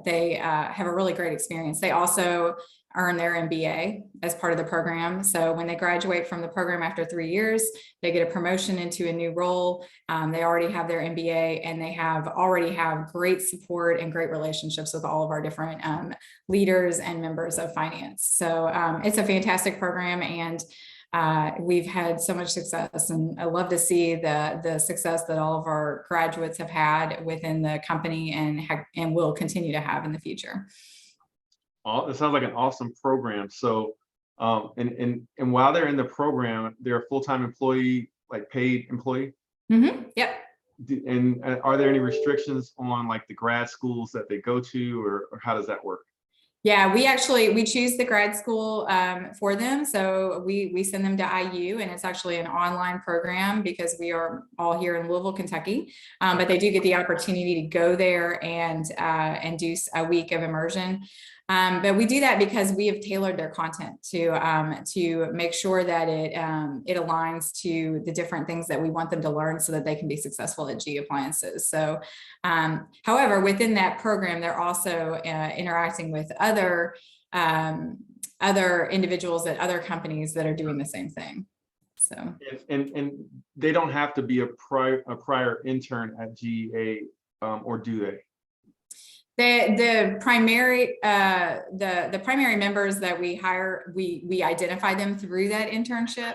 they have a really great experience. They also earn their MBA as part of the program. So when they graduate from the program after 3 years, they get a promotion into a new role. They already have their MBA, and they already have great support and great relationships with all of our different leaders and members of finance. So it's a fantastic program, and we've had so much success, and I love to see the success that all of our graduates have had within the company and will continue to have in the future. It sounds like an awesome program. So, and while they're in the program, they're a full-time employee, like paid employee. Mm-hmm. Yep. And are there any restrictions on like the grad schools that they go to, or how does that work? Yeah, we choose the grad school for them. So we send them to IU, and it's actually an online program because we are all here in Louisville, Kentucky. But they do get the opportunity to go there and do a week of immersion. But we do that because we have tailored their content to make sure that it aligns to the different things that we want them to learn so that they can be successful at GE Appliances. So, however, within that program, they're also interacting with other individuals at other companies that are doing the same thing. So, and they don't have to be a prior intern at GEA, or do they? The primary members that we hire, we identify them through that internship.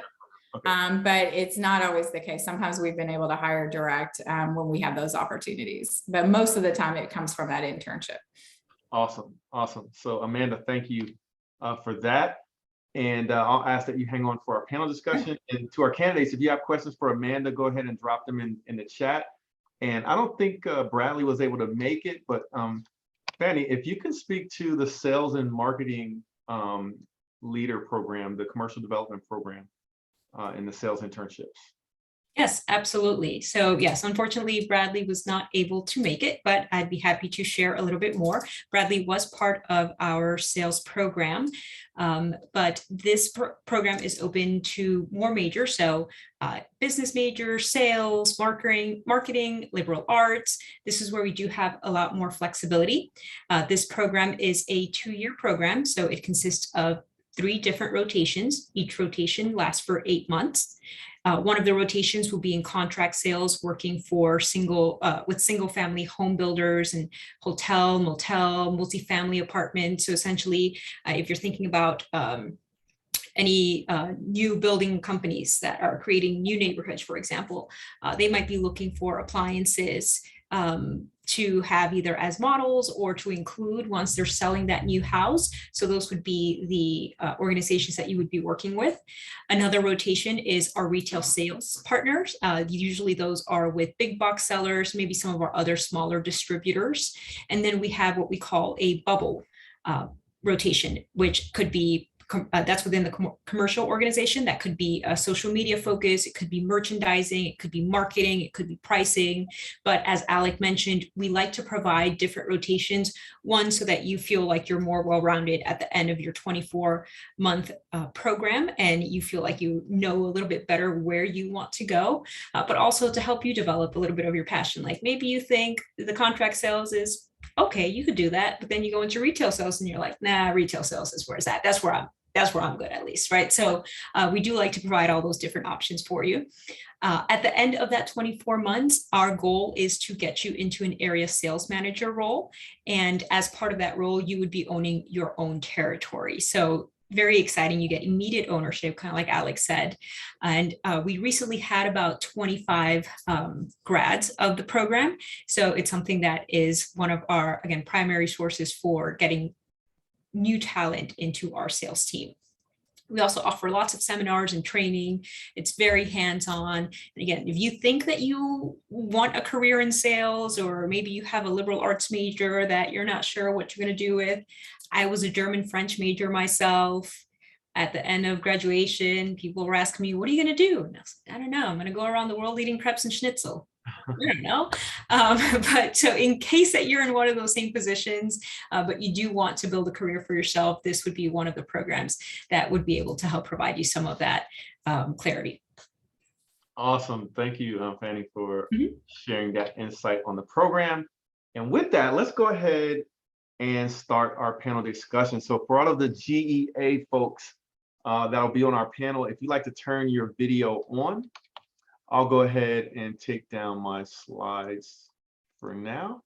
Okay. But it's not always the case. Sometimes we've been able to hire direct when we have those opportunities, but most of the time it comes from that internship. Awesome. So Amanda, thank you for that. And I'll ask that you hang on for our panel discussion. And to our candidates, if you have questions for Amanda, go ahead and drop them in the chat. And I don't think Bradley was able to make it, but Fanny, if you can speak to the sales and marketing leader program, the commercial development program in the sales internships. Yes, absolutely. So yes, unfortunately, Bradley was not able to make it, but I'd be happy to share a little bit more. Bradley was part of our sales program, but this program is open to more majors. So business majors, sales, marketing, liberal arts. This is where we do have a lot more flexibility. This program is a 2-year program, so it consists of 3 different rotations. Each rotation lasts for 8 months. One of the rotations will be in contract sales, working for single family home builders and hotel, motel, multifamily apartments. So essentially, if you're thinking about any new building companies that are creating new neighborhoods, for example, they might be looking for appliances to have either as models or to include once they're selling that new house. So those would be the organizations that you would be working with. Another rotation is our retail sales partners. Usually those are with big box sellers, maybe some of our other smaller distributors. And then we have what we call a bubble rotation, which could be that's within the commercial organization. That could be a social media focus, it could be merchandising, it could be marketing, it could be pricing. But as Alec mentioned, we like to provide different rotations, one, so that you feel like you're more well-rounded at the end of your 24-month program, and you feel like you know a little bit better where you want to go, but also to help you develop a little bit of your passion. Like maybe you think the contract sales is okay, you could do that, but then you go into retail sales and you're like, nah, retail sales is where it's at. That's where I'm good, at least, right? So we do like to provide all those different options for you. At the end of that 24 months, our goal is to get you into an area sales manager role. And as part of that role, you would be owning your own territory. So very exciting. You get immediate ownership, kind of like Alex said. And we recently had about 25 grads of the program. So it's something that is one of our, again, primary sources for getting new talent into our sales team. We also offer lots of seminars and training. It's very hands-on. And again, if you think that you want a career in sales, or maybe you have a liberal arts major that you're not sure what you're going to do with. I was a German French major myself. At the end of graduation, people were asking me, what are you going to do? And I was like, I don't know. I'm going to go around the world eating crepes and schnitzel. I don't know. But so in case that you're in one of those same positions, but you do want to build a career for yourself, this would be one of the programs that would be able to help provide you some of that clarity. Awesome. Thank you, Fanny, for sharing that insight on the program. And with that, let's go ahead and start our panel discussion. So for all of the GEA folks that'll be on our panel, if you'd like to turn your video on, I'll go ahead and take down my slides for now.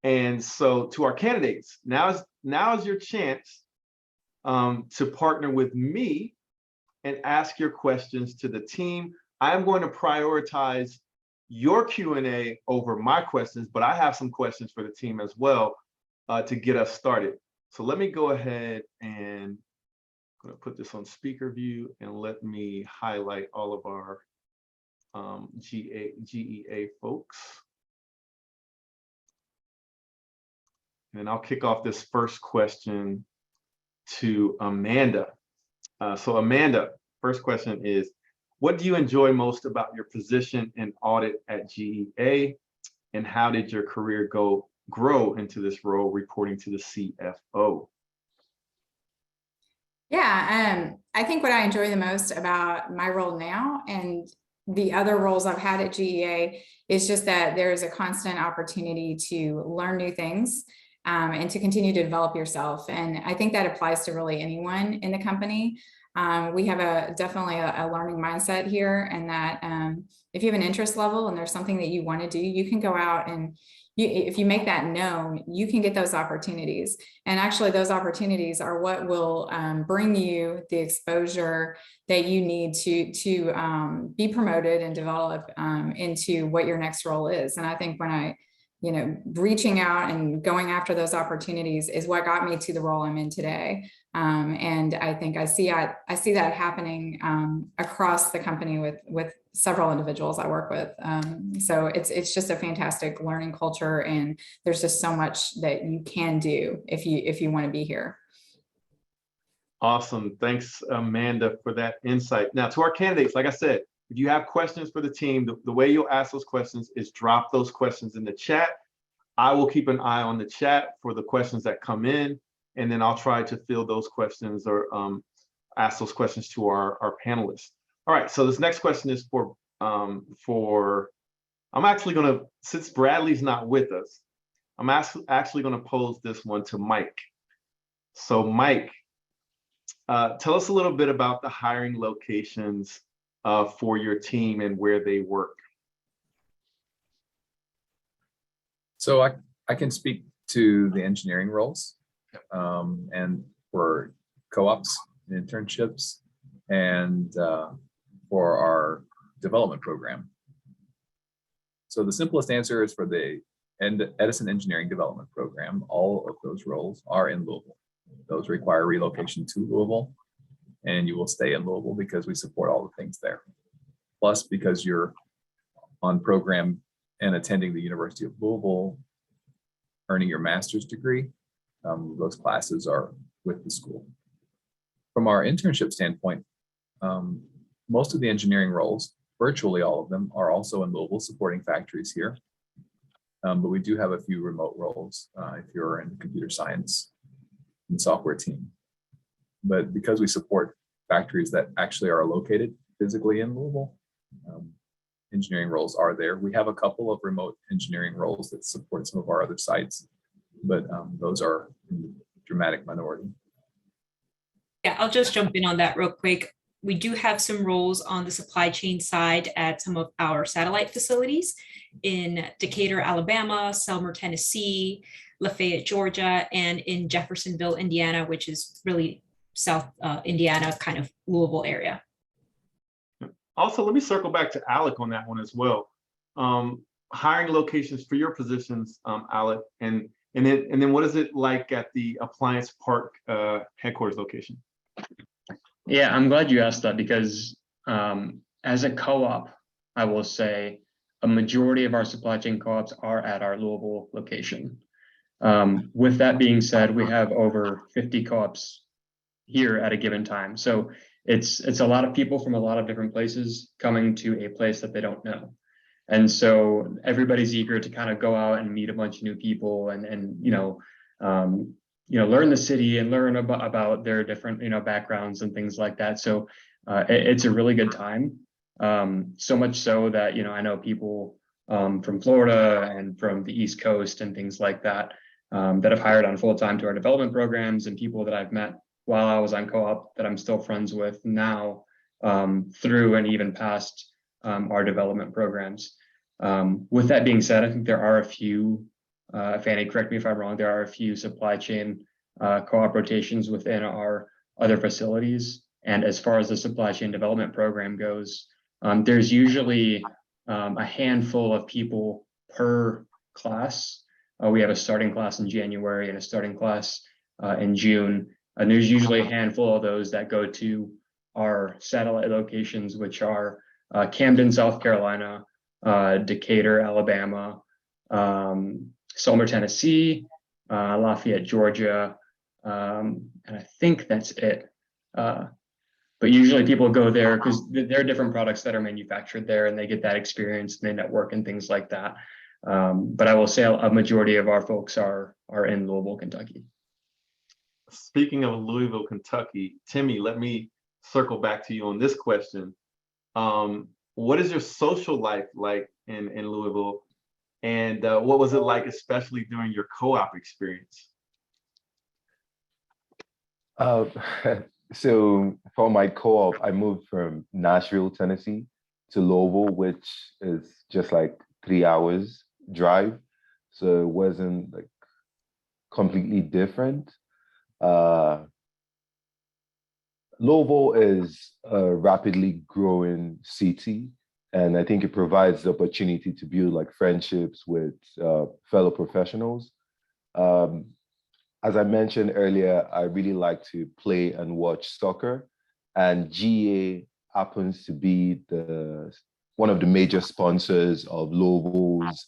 And so to our candidates, now is your chance to partner with me and ask your questions to the team. I'm going to prioritize your Q&A over my questions, but I have some questions for the team as well to get us started. So let me go ahead and I'm going to put this on speaker view and let me highlight all of our GEA folks. And I'll kick off this first question to Amanda. So Amanda, first question is, what do you enjoy most about your position in audit at GEA? And how did your career grow into this role reporting to the CFO? Yeah, I think what I enjoy the most about my role now and the other roles I've had at GEA is just that there is a constant opportunity to learn new things and to continue to develop yourself. And I think that applies to really anyone in the company. We have definitely a learning mindset here, and that if you have an interest level and there's something that you want to do, you can go out and if you make that known, you can get those opportunities. And actually those opportunities are what will bring you the exposure that you need to be promoted and develop into what your next role is. And I think when reaching out and going after those opportunities is what got me to the role I'm in today. And I think I see that happening across the company with several individuals I work with. So it's just a fantastic learning culture, and there's just so much that you can do if you want to be here. Awesome. Thanks, Amanda, for that insight. Now, to our candidates, like I said, if you have questions for the team, the way you'll ask those questions is drop those questions in the chat. I will keep an eye on the chat for the questions that come in, and then I'll try to fill those questions or ask those questions to our panelists. All right, so this next question is I'm actually going to, since Bradley's not with us, I'm actually going to pose this one to Mike. So Mike, tell us a little bit about the hiring locations for your team and where they work. So I can speak to the engineering roles and for co-ops, internships, and for our development program. So the simplest answer is for the Edison Engineering Development Program. All of those roles are in Louisville. Those require relocation to Louisville, and you will stay in Louisville because we support all the things there. Plus, because you're on program and attending the University of Louisville, earning your master's degree, those classes are with the school. From our internship standpoint, most of the engineering roles, virtually all of them, are also in Louisville supporting factories here. But we do have a few remote roles if you're in computer science and software team. But because we support factories that actually are located physically in Louisville, engineering roles are there. We have a couple of remote engineering roles that support some of our other sites, but those are in the dramatic minority. Yeah, I'll just jump in on that real quick. We do have some roles on the supply chain side at some of our satellite facilities in Decatur, Alabama, Selmer, Tennessee, Lafayette, Georgia, and in Jeffersonville, Indiana, which is really South Indiana, kind of Louisville area. Also, let me circle back to Alec on that one as well. Hiring locations for your positions, Alec, and then what is it like at the Appliance Park headquarters location? Yeah, I'm glad you asked that because as a co-op, I will say a majority of our supply chain co-ops are at our Louisville location. With that being said, we have over 50 co-ops here at a given time. So it's a lot of people from a lot of different places coming to a place that they don't know. And so everybody's eager to kind of go out and meet a bunch of new people and learn the city and learn about their different, backgrounds and things like that. So it's a really good time. So much so that, I know people from Florida and from the East Coast and things like that that have hired on full time to our development programs, and people that I've met while I was on co-op that I'm still friends with now through and even past our development programs. With that being said, I think there are a few, Fanny, correct me if I'm wrong, there are a few supply chain co-op rotations within our other facilities. And as far as the supply chain development program goes, there's usually a handful of people per class. We have a starting class in January and a starting class in June. And there's usually a handful of those that go to our satellite locations, which are Camden, South Carolina, Decatur, Alabama, Selmer, Tennessee, Lafayette, Georgia, And I think that's it. But usually people go there because there are different products that are manufactured there and they get that experience and they network and things like that. But I will say a majority of our folks are in Louisville, Kentucky. Speaking of Louisville, Kentucky, Timmy, let me circle back to you on this question. What is your social life like in Louisville? And what was it like, especially during your co-op experience? So for my co-op, I moved from Nashville, Tennessee to Louisville, which is just like 3 hours drive. So it wasn't like completely different. Louisville is a rapidly growing city, and I think it provides the opportunity to build like friendships with fellow professionals. As I mentioned earlier, I really like to play and watch soccer, and GA happens to be one of the major sponsors of Louisville's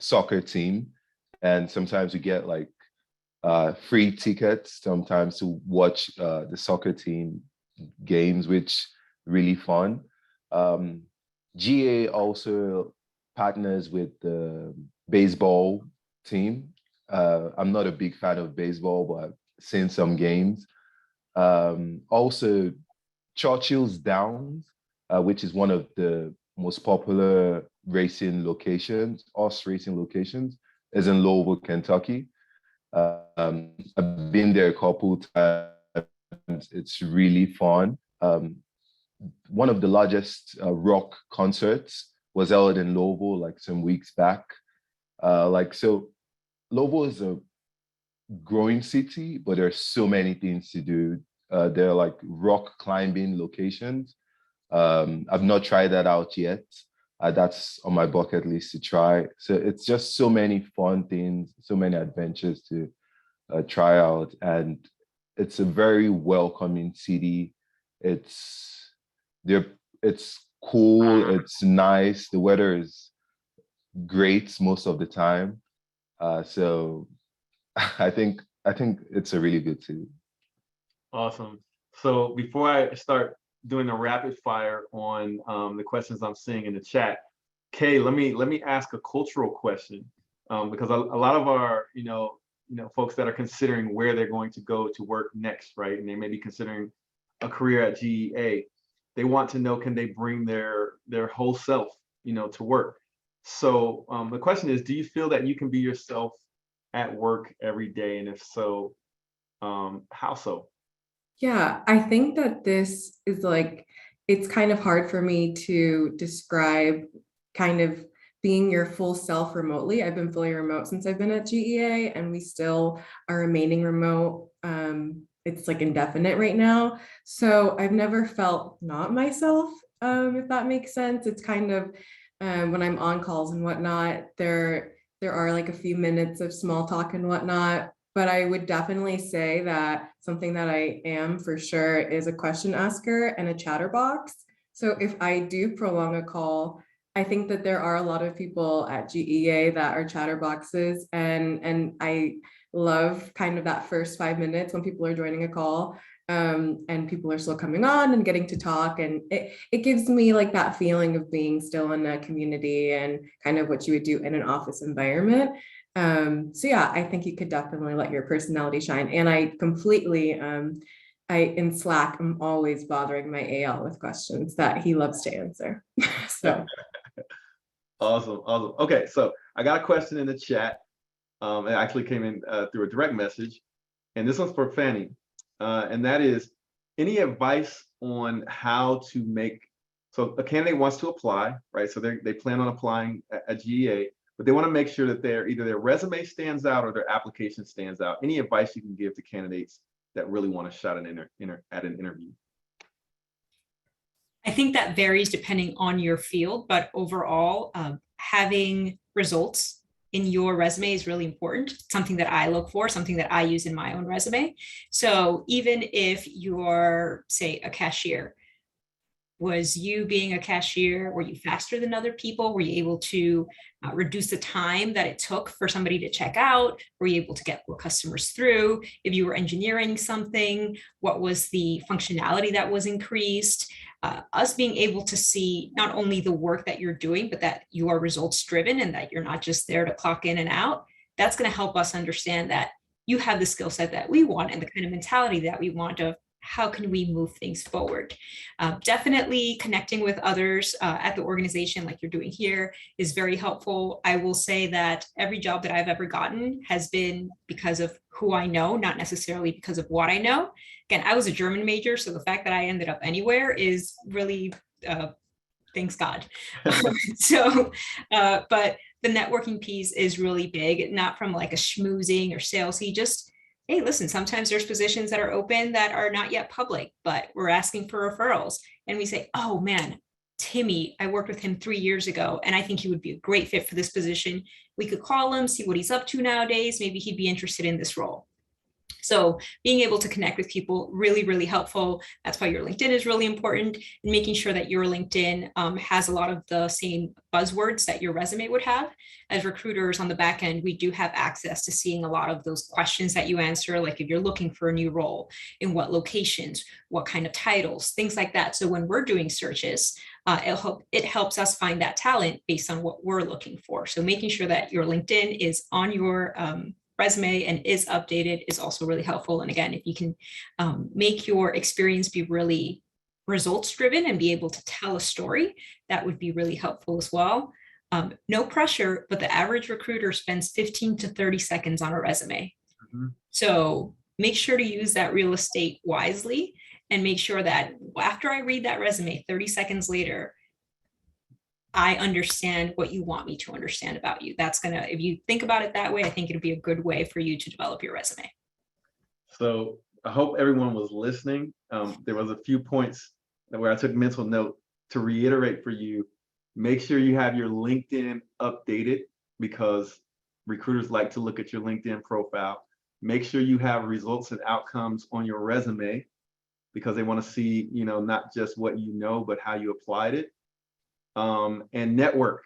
soccer team. And sometimes we get like free tickets sometimes to watch the soccer team games, which really fun. GA also partners with the baseball team. I'm not a big fan of baseball, but I've seen some games. Also, Churchill's Downs, which is one of the most popular racing locations, horse racing locations, is in Louisville, Kentucky. I've been there a couple times. It's really fun. One of the largest rock concerts was held in Louisville like some weeks back. So Louisville is a growing city, but there's so many things to do. There are like rock climbing locations. I've not tried that out yet. That's on my bucket list to try. So it's just so many fun things, so many adventures to try out. And it's a very welcoming city. It's cool, it's nice. The weather is great most of the time. So I think it's a really good city. Awesome. So before I start doing a rapid fire on the questions I'm seeing in the chat, Kay, let me ask a cultural question, because a lot of our folks that are considering where they're going to go to work next, right, and they may be considering a career at GEA, they want to know, can they bring their whole self to work? So the question is, do you feel that you can be yourself at work every day, and if so, how so? Yeah, I think that this is like, it's kind of hard for me to describe kind of being your full self remotely. I've been fully remote since I've been at GEA, and we still are remaining remote. It's like indefinite right now. So I've never felt not myself, if that makes sense. It's kind of, when I'm on calls and whatnot, there are like a few minutes of small talk and whatnot. But I would definitely say that something that I am for sure is a question asker and a chatterbox. So if I do prolong a call, I think that there are a lot of people at GEA that are chatterboxes, and I love kind of that first 5 minutes when people are joining a call, and people are still coming on and getting to talk, and it gives me like that feeling of being still in a community and kind of what you would do in an office environment. So yeah, I think you could definitely let your personality shine. And I completely, in Slack, I'm always bothering my AL with questions that he loves to answer. So. Awesome. Okay, so I got a question in the chat. It actually came in through a direct message, and this one's for Fanny, and that is, any advice on how to make, so a candidate wants to apply, right? So they plan on applying at GEA, but they want to make sure that either their resume stands out or their application stands out. Any advice you can give to candidates that really want a shot at an interview? I think that varies depending on your field, but overall, having results in your resume is really important. Something that I look for, something that I use in my own resume. So even if you're, say, a cashier, Was you being a cashier, were you faster than other people? Were you able to reduce the time that it took for somebody to check out? Were you able to get more customers through? If you were engineering something, what was the functionality that was increased? Us being able to see not only the work that you're doing, but that you are results driven and that you're not just there to clock in and out. That's going to help us understand that you have the skill set that we want and the kind of mentality that we want of how can we move things forward. Definitely connecting with others at the organization like you're doing here is very helpful. I will say that every job that I've ever gotten has been because of who I know, not necessarily because of what I know. Again, I was a German major, so the fact that I ended up anywhere is really, thanks God. But the networking piece is really big, not from like a schmoozing or salesy, just, hey, listen, sometimes there's positions that are open that are not yet public, but we're asking for referrals. And we say, oh man, Timmy, I worked with him 3 years ago, and I think he would be a great fit for this position. We could call him, see what he's up to nowadays. Maybe he'd be interested in this role. So being able to connect with people, really, really helpful. That's why your LinkedIn is really important, and making sure that your LinkedIn has a lot of the same buzzwords that your resume would have. As recruiters on the back end, we do have access to seeing a lot of those questions that you answer, like if you're looking for a new role, in what locations, what kind of titles, things like that. So when we're doing searches, it helps us find that talent based on what we're looking for. So making sure that your LinkedIn is on your resume and is updated is also really helpful. And again, if you can make your experience be really results driven and be able to tell a story, that would be really helpful as well. No pressure, but the average recruiter spends 15 to 30 seconds on a resume. Mm-hmm. So make sure to use that real estate wisely and make sure that after I read that resume 30 seconds later, I understand what you want me to understand about you. That's gonna, if you think about it that way, I think it'd be a good way for you to develop your resume. So I hope everyone was listening. There was a few points where I took mental note to reiterate for you. Make sure you have your LinkedIn updated, because recruiters like to look at your LinkedIn profile. Make sure you have results and outcomes on your resume, because they want to see, not just what you know, but how you applied it. And network.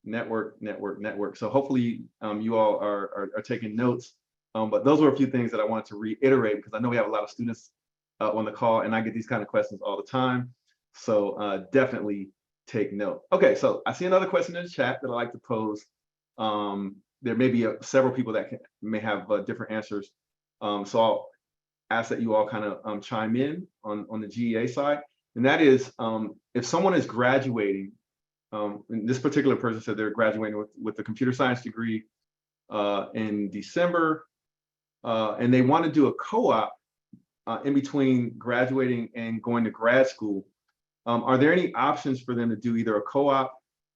So hopefully you all are taking notes. But those were a few things that I wanted to reiterate, because I know we have a lot of students on the call, and I get these kind of questions all the time. So definitely take note. Okay, so I see another question in the chat that I like to pose. There may be several people that may have different answers. So I'll ask that you all kind of chime in on the GEA side. And that is, if someone is graduating, and this particular person said they're graduating with a computer science degree in December, and they want to do a co-op in between graduating and going to grad school. Are there any options for them to do either a co-op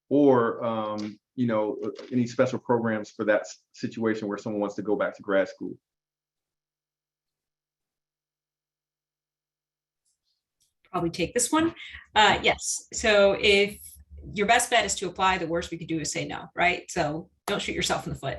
or any special programs for that situation where someone wants to go back to grad school? Probably take this one. Yes. So if your best bet is to apply, the worst we could do is say no, right? So don't shoot yourself in the foot.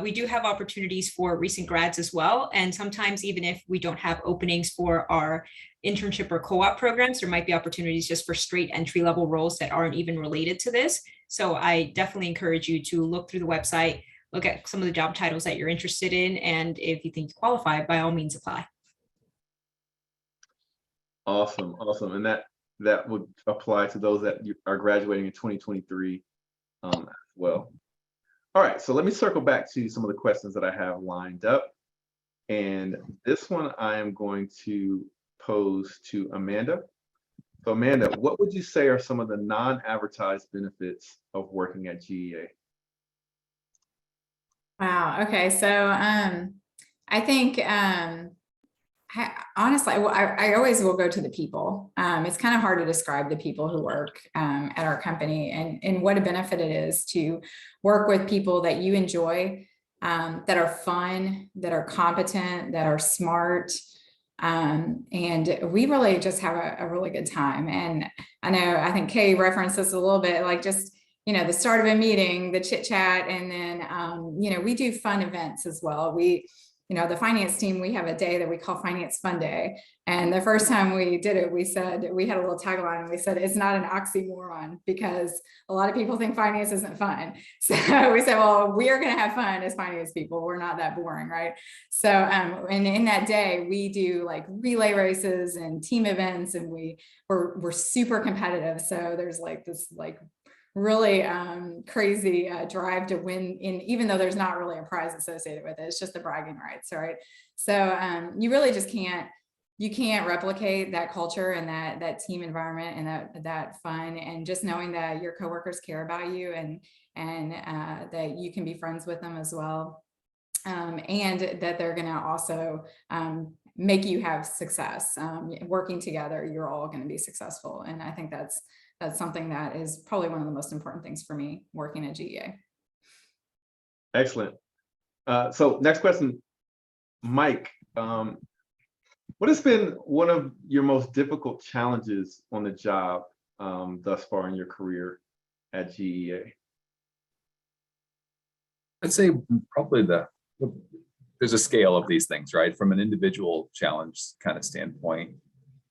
We do have opportunities for recent grads as well. And sometimes even if we don't have openings for our internship or co-op programs, there might be opportunities just for straight entry-level roles that aren't even related to this. So I definitely encourage you to look through the website, look at some of the job titles that you're interested in. And if you think you qualify, by all means apply. Awesome. And that would apply to those that are graduating in 2023 as well. All right, so let me circle back to some of the questions that I have lined up. And this one I am going to pose to Amanda. So Amanda, what would you say are some of the non-advertised benefits of working at GEA? Wow. Okay. So I think honestly, I always will go to the people. It's kind of hard to describe the people who work at our company and what a benefit it is to work with people that you enjoy, that are fun, that are competent, that are smart. And we really just have a really good time. And I think Kay referenced this a little bit, like just, the start of a meeting, the chit chat, and then, we do fun events as well. the finance team, we have a day that we call Finance Fun Day. And the first time we did it, we said, we had a little tagline and we said, it's not an oxymoron, because a lot of people think finance isn't fun. So we said, well, we are going to have fun as finance people. We're not that boring, right? So, and in that day, we do like relay races and team events, and we're super competitive. So there's like this really crazy drive to win, even though there's not really a prize associated with it. It's just the bragging rights, right? So you really just can't replicate that culture and that team environment and that fun, and just knowing that your coworkers care about you and that you can be friends with them as well, and that they're going to also make you have success. Working together, you're all going to be successful, and I think that's something that is probably one of the most important things for me working at GEA. Excellent. So next question, Mike. What has been one of your most difficult challenges on the job thus far in your career at GEA? I'd say probably there's a scale of these things, right? From an individual challenge kind of standpoint,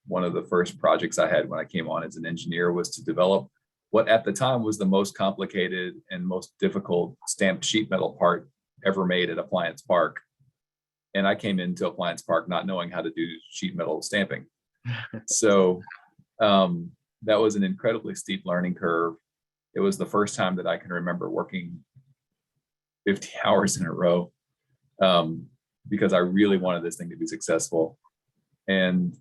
one of the first projects I had when I came on as an engineer was to develop what at the time was the most complicated and most difficult stamped sheet metal part ever made at Appliance Park. And I came into Appliance Park not knowing how to do sheet metal stamping. So that was an incredibly steep learning curve. It was the first time that I can remember working 50 hours in a row because I really wanted this thing to be successful. And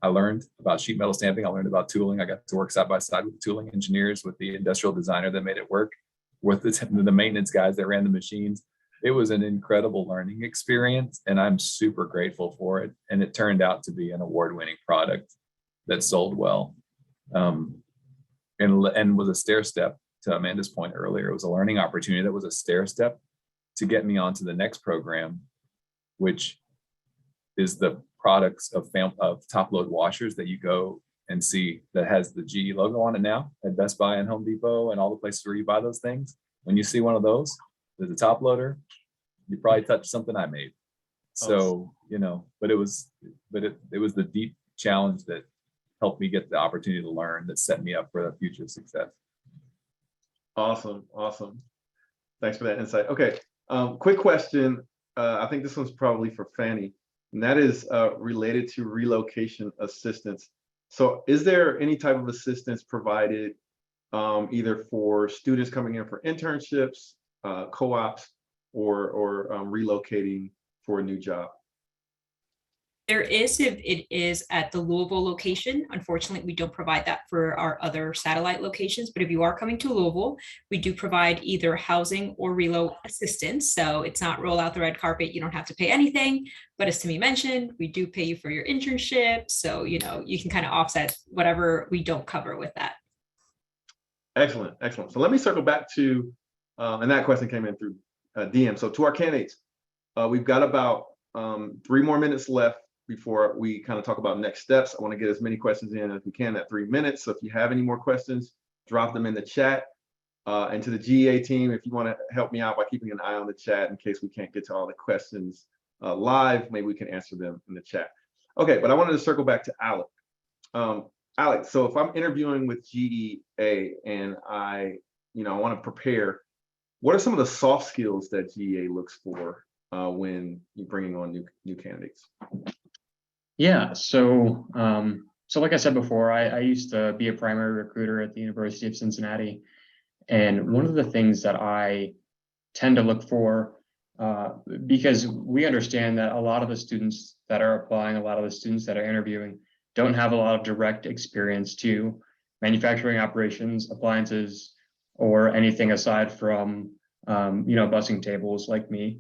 I learned about sheet metal stamping. I learned about tooling. I got to work side by side with the tooling engineers, with the industrial designer that made it work, with the maintenance guys that ran the machines. It was an incredible learning experience, and I'm super grateful for it. And it turned out to be an award-winning product that sold well, and was a stair step to Amanda's point earlier. It was a learning opportunity that was a stair step to get me onto the next program, which is the products of top load washers that you go and see that has the GE logo on it now at Best Buy and Home Depot and all the places where you buy those things. When you see one of those, there's a top loader, you probably touched something I made. So, but it was the deep challenge that helped me get the opportunity to learn, that set me up for the future success. Awesome. Thanks for that insight. Okay, quick question. I think this one's probably for Fanny, and that is related to relocation assistance. So is there any type of assistance provided either for students coming in for internships, co-ops, or relocating for a new job? There is, if it is at the Louisville location. Unfortunately, we don't provide that for our other satellite locations, but if you are coming to Louisville, we do provide either housing or relo assistance. So it's not roll out the red carpet, you don't have to pay anything, but as Timmy mentioned, we do pay you for your internship. So, you can kind of offset whatever we don't cover with that. Excellent. So let me circle back to, and that question came in through DM. So to our candidates, we've got about 3 more minutes left before we kind of talk about next steps. I want to get as many questions in as we can at 3 minutes. So if you have any more questions, drop them in the chat. And to the GEA team, if you want to help me out by keeping an eye on the chat in case we can't get to all the questions live, maybe we can answer them in the chat. Okay, but I wanted to circle back to Alec. Alec, so if I'm interviewing with GEA and I want to prepare, what are some of the soft skills that GEA looks for when you're bringing on new candidates? Yeah, so like I said before, I used to be a primary recruiter at the University of Cincinnati. And one of the things that I tend to look for, because we understand that a lot of the students that are applying, a lot of the students that are interviewing don't have a lot of direct experience to manufacturing operations, appliances, or anything aside from, bussing tables like me.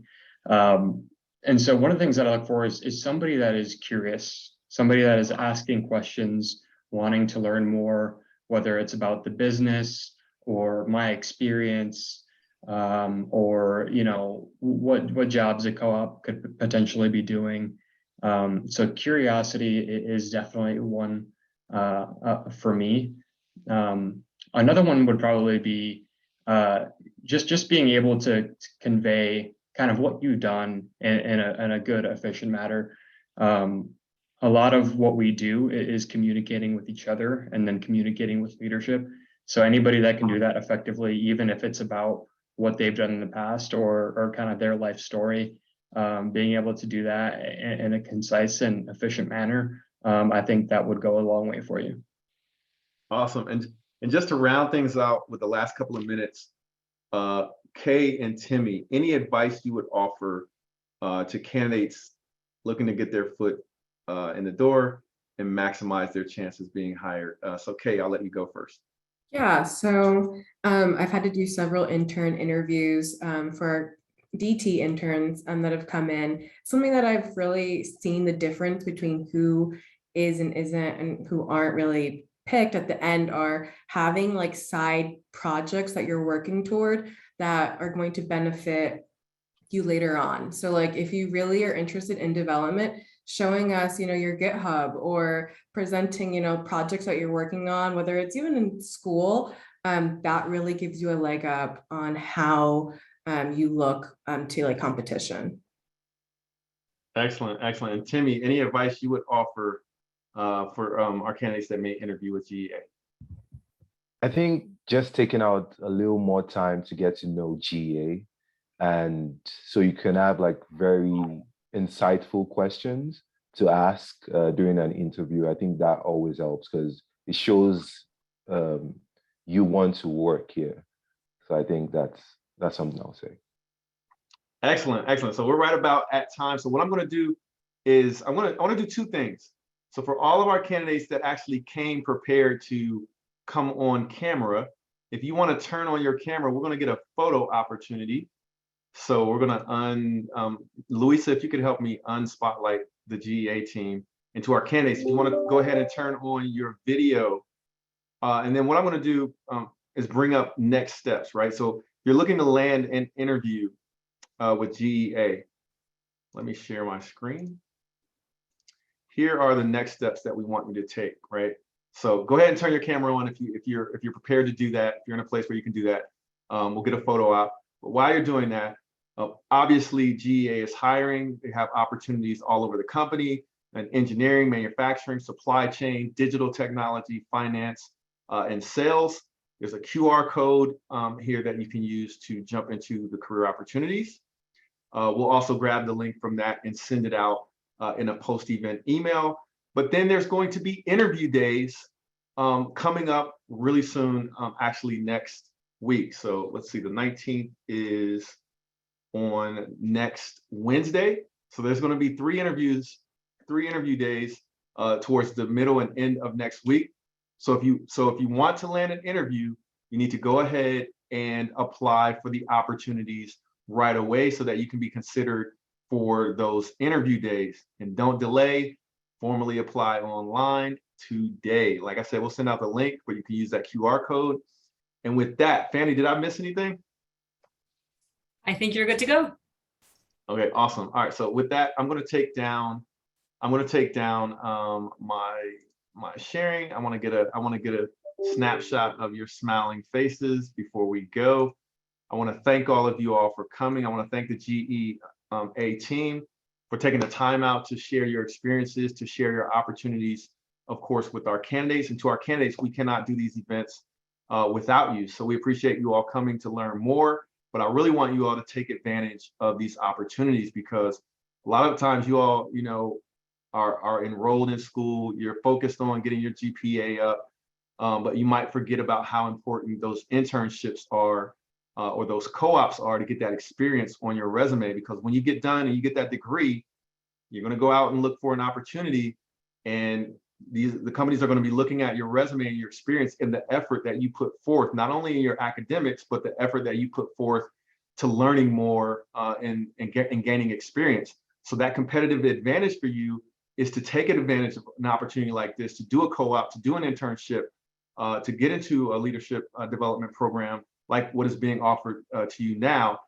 And so one of the things that I look for is somebody that is curious, somebody that is asking questions, wanting to learn more, whether it's about the business or my experience, or what jobs a co-op could potentially be doing. So curiosity is definitely one for me. Another one would probably be just being able to convey kind of what you've done in a good, efficient manner. A lot of what we do is communicating with each other and then communicating with leadership. So anybody that can do that effectively, even if it's about what they've done in the past or kind of their life story, being able to do that in a concise and efficient manner, I think that would go a long way for you. Awesome. And just to round things out with the last couple of minutes, Kay and Timmy, any advice you would offer to candidates looking to get their foot in the door and maximize their chances being hired? So Kay, I'll let you go first. Yeah, so I've had to do several intern interviews for DT interns that have come in. Something that I've really seen the difference between who is and isn't and who aren't really picked at the end are having like side projects that you're working toward that are going to benefit you later on. So like if you really are interested in development, showing us, your GitHub or presenting, projects that you're working on, whether it's even in school, that really gives you a leg up on how you look to like competition. Excellent, excellent. And Timmy, any advice you would offer for our candidates that may interview with GEA? I think just taking out a little more time to get to know GEA, and so you can have like very insightful questions to ask during an interview. I think that always helps because it shows you want to work here. So I think that's something I'll say. Excellent, excellent. So we're right about at time. So what I'm going to do is I want to do two things. So for all of our candidates that actually came prepared to come on camera, if you want to turn on your camera, we're going to get a photo opportunity. So we're going to Louisa, if you could help me unspotlight the GEA team. And to our candidates, if you want to go ahead and turn on your video. And then what I'm going to do is bring up next steps, right? So you're looking to land an interview with GEA. Let me share my screen. Here are the next steps that we want you to take, right? So go ahead and turn your camera on if you're prepared to do that. If you're in a place where you can do that, we'll get a photo out. But while you're doing that, obviously GEA is hiring. They have opportunities all over the company in engineering, manufacturing, supply chain, digital technology, finance, and sales. There's a QR code here that you can use to jump into the career opportunities. We'll also grab the link from that and send it out in a post-event email. But then there's going to be interview days coming up really soon, actually next week. So let's see, the 19th is on next Wednesday. So there's going to be three interview days towards the middle and end of next week. So if you want to land an interview, you need to go ahead and apply for the opportunities right away so that you can be considered for those interview days. And don't delay, formally apply online today. Like I said, we'll send out the link, but you can use that QR code. And with that, Fanny, did I miss anything? I think you're good to go. Okay, awesome. All right, so with that, I'm going to take down my sharing. I want to get a snapshot of your smiling faces before we go. I want to thank all of you all for coming. I want to thank the GEA team for taking the time out to share your experiences, to share your opportunities, of course, with our candidates. And to our candidates, we cannot do these events without you. So we appreciate you all coming to learn more, but I really want you all to take advantage of these opportunities because a lot of times you all, are enrolled in school, you're focused on getting your GPA up, but you might forget about how important those internships are or those co-ops are to get that experience on your resume, because when you get done and you get that degree, you're going to go out and look for an opportunity, and the companies are going to be looking at your resume and your experience and the effort that you put forth, not only in your academics, but the effort that you put forth to learning more and gaining experience. So that competitive advantage for you is to take advantage of an opportunity like this, to do a co-op, to do an internship, to get into a leadership development program like what is being offered to you now.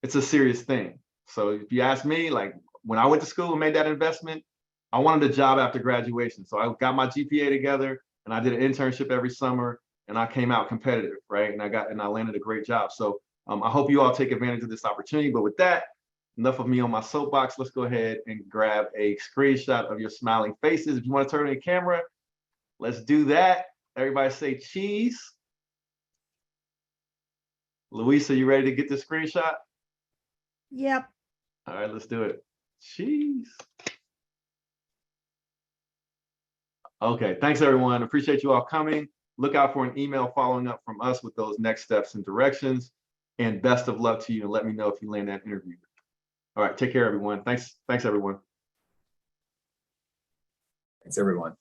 It's a serious thing. So if you ask me, like when I went to school and made that investment, I wanted a job after graduation. So I got my GPA together and I did an internship every summer and I came out competitive, right? And I landed a great job. So I hope you all take advantage of this opportunity. But with that, enough of me on my soapbox. Let's go ahead and grab a screenshot of your smiling faces. If you want to turn on your camera, let's do that. Everybody say cheese. Luisa, you ready to get this screenshot? Yep. All right, let's do it. Cheese. Okay, thanks everyone. Appreciate you all coming. Look out for an email following up from us with those next steps and directions. And best of luck to you, and let me know if you land that interview. All right, take care, everyone. Thanks, everyone. Thanks, everyone.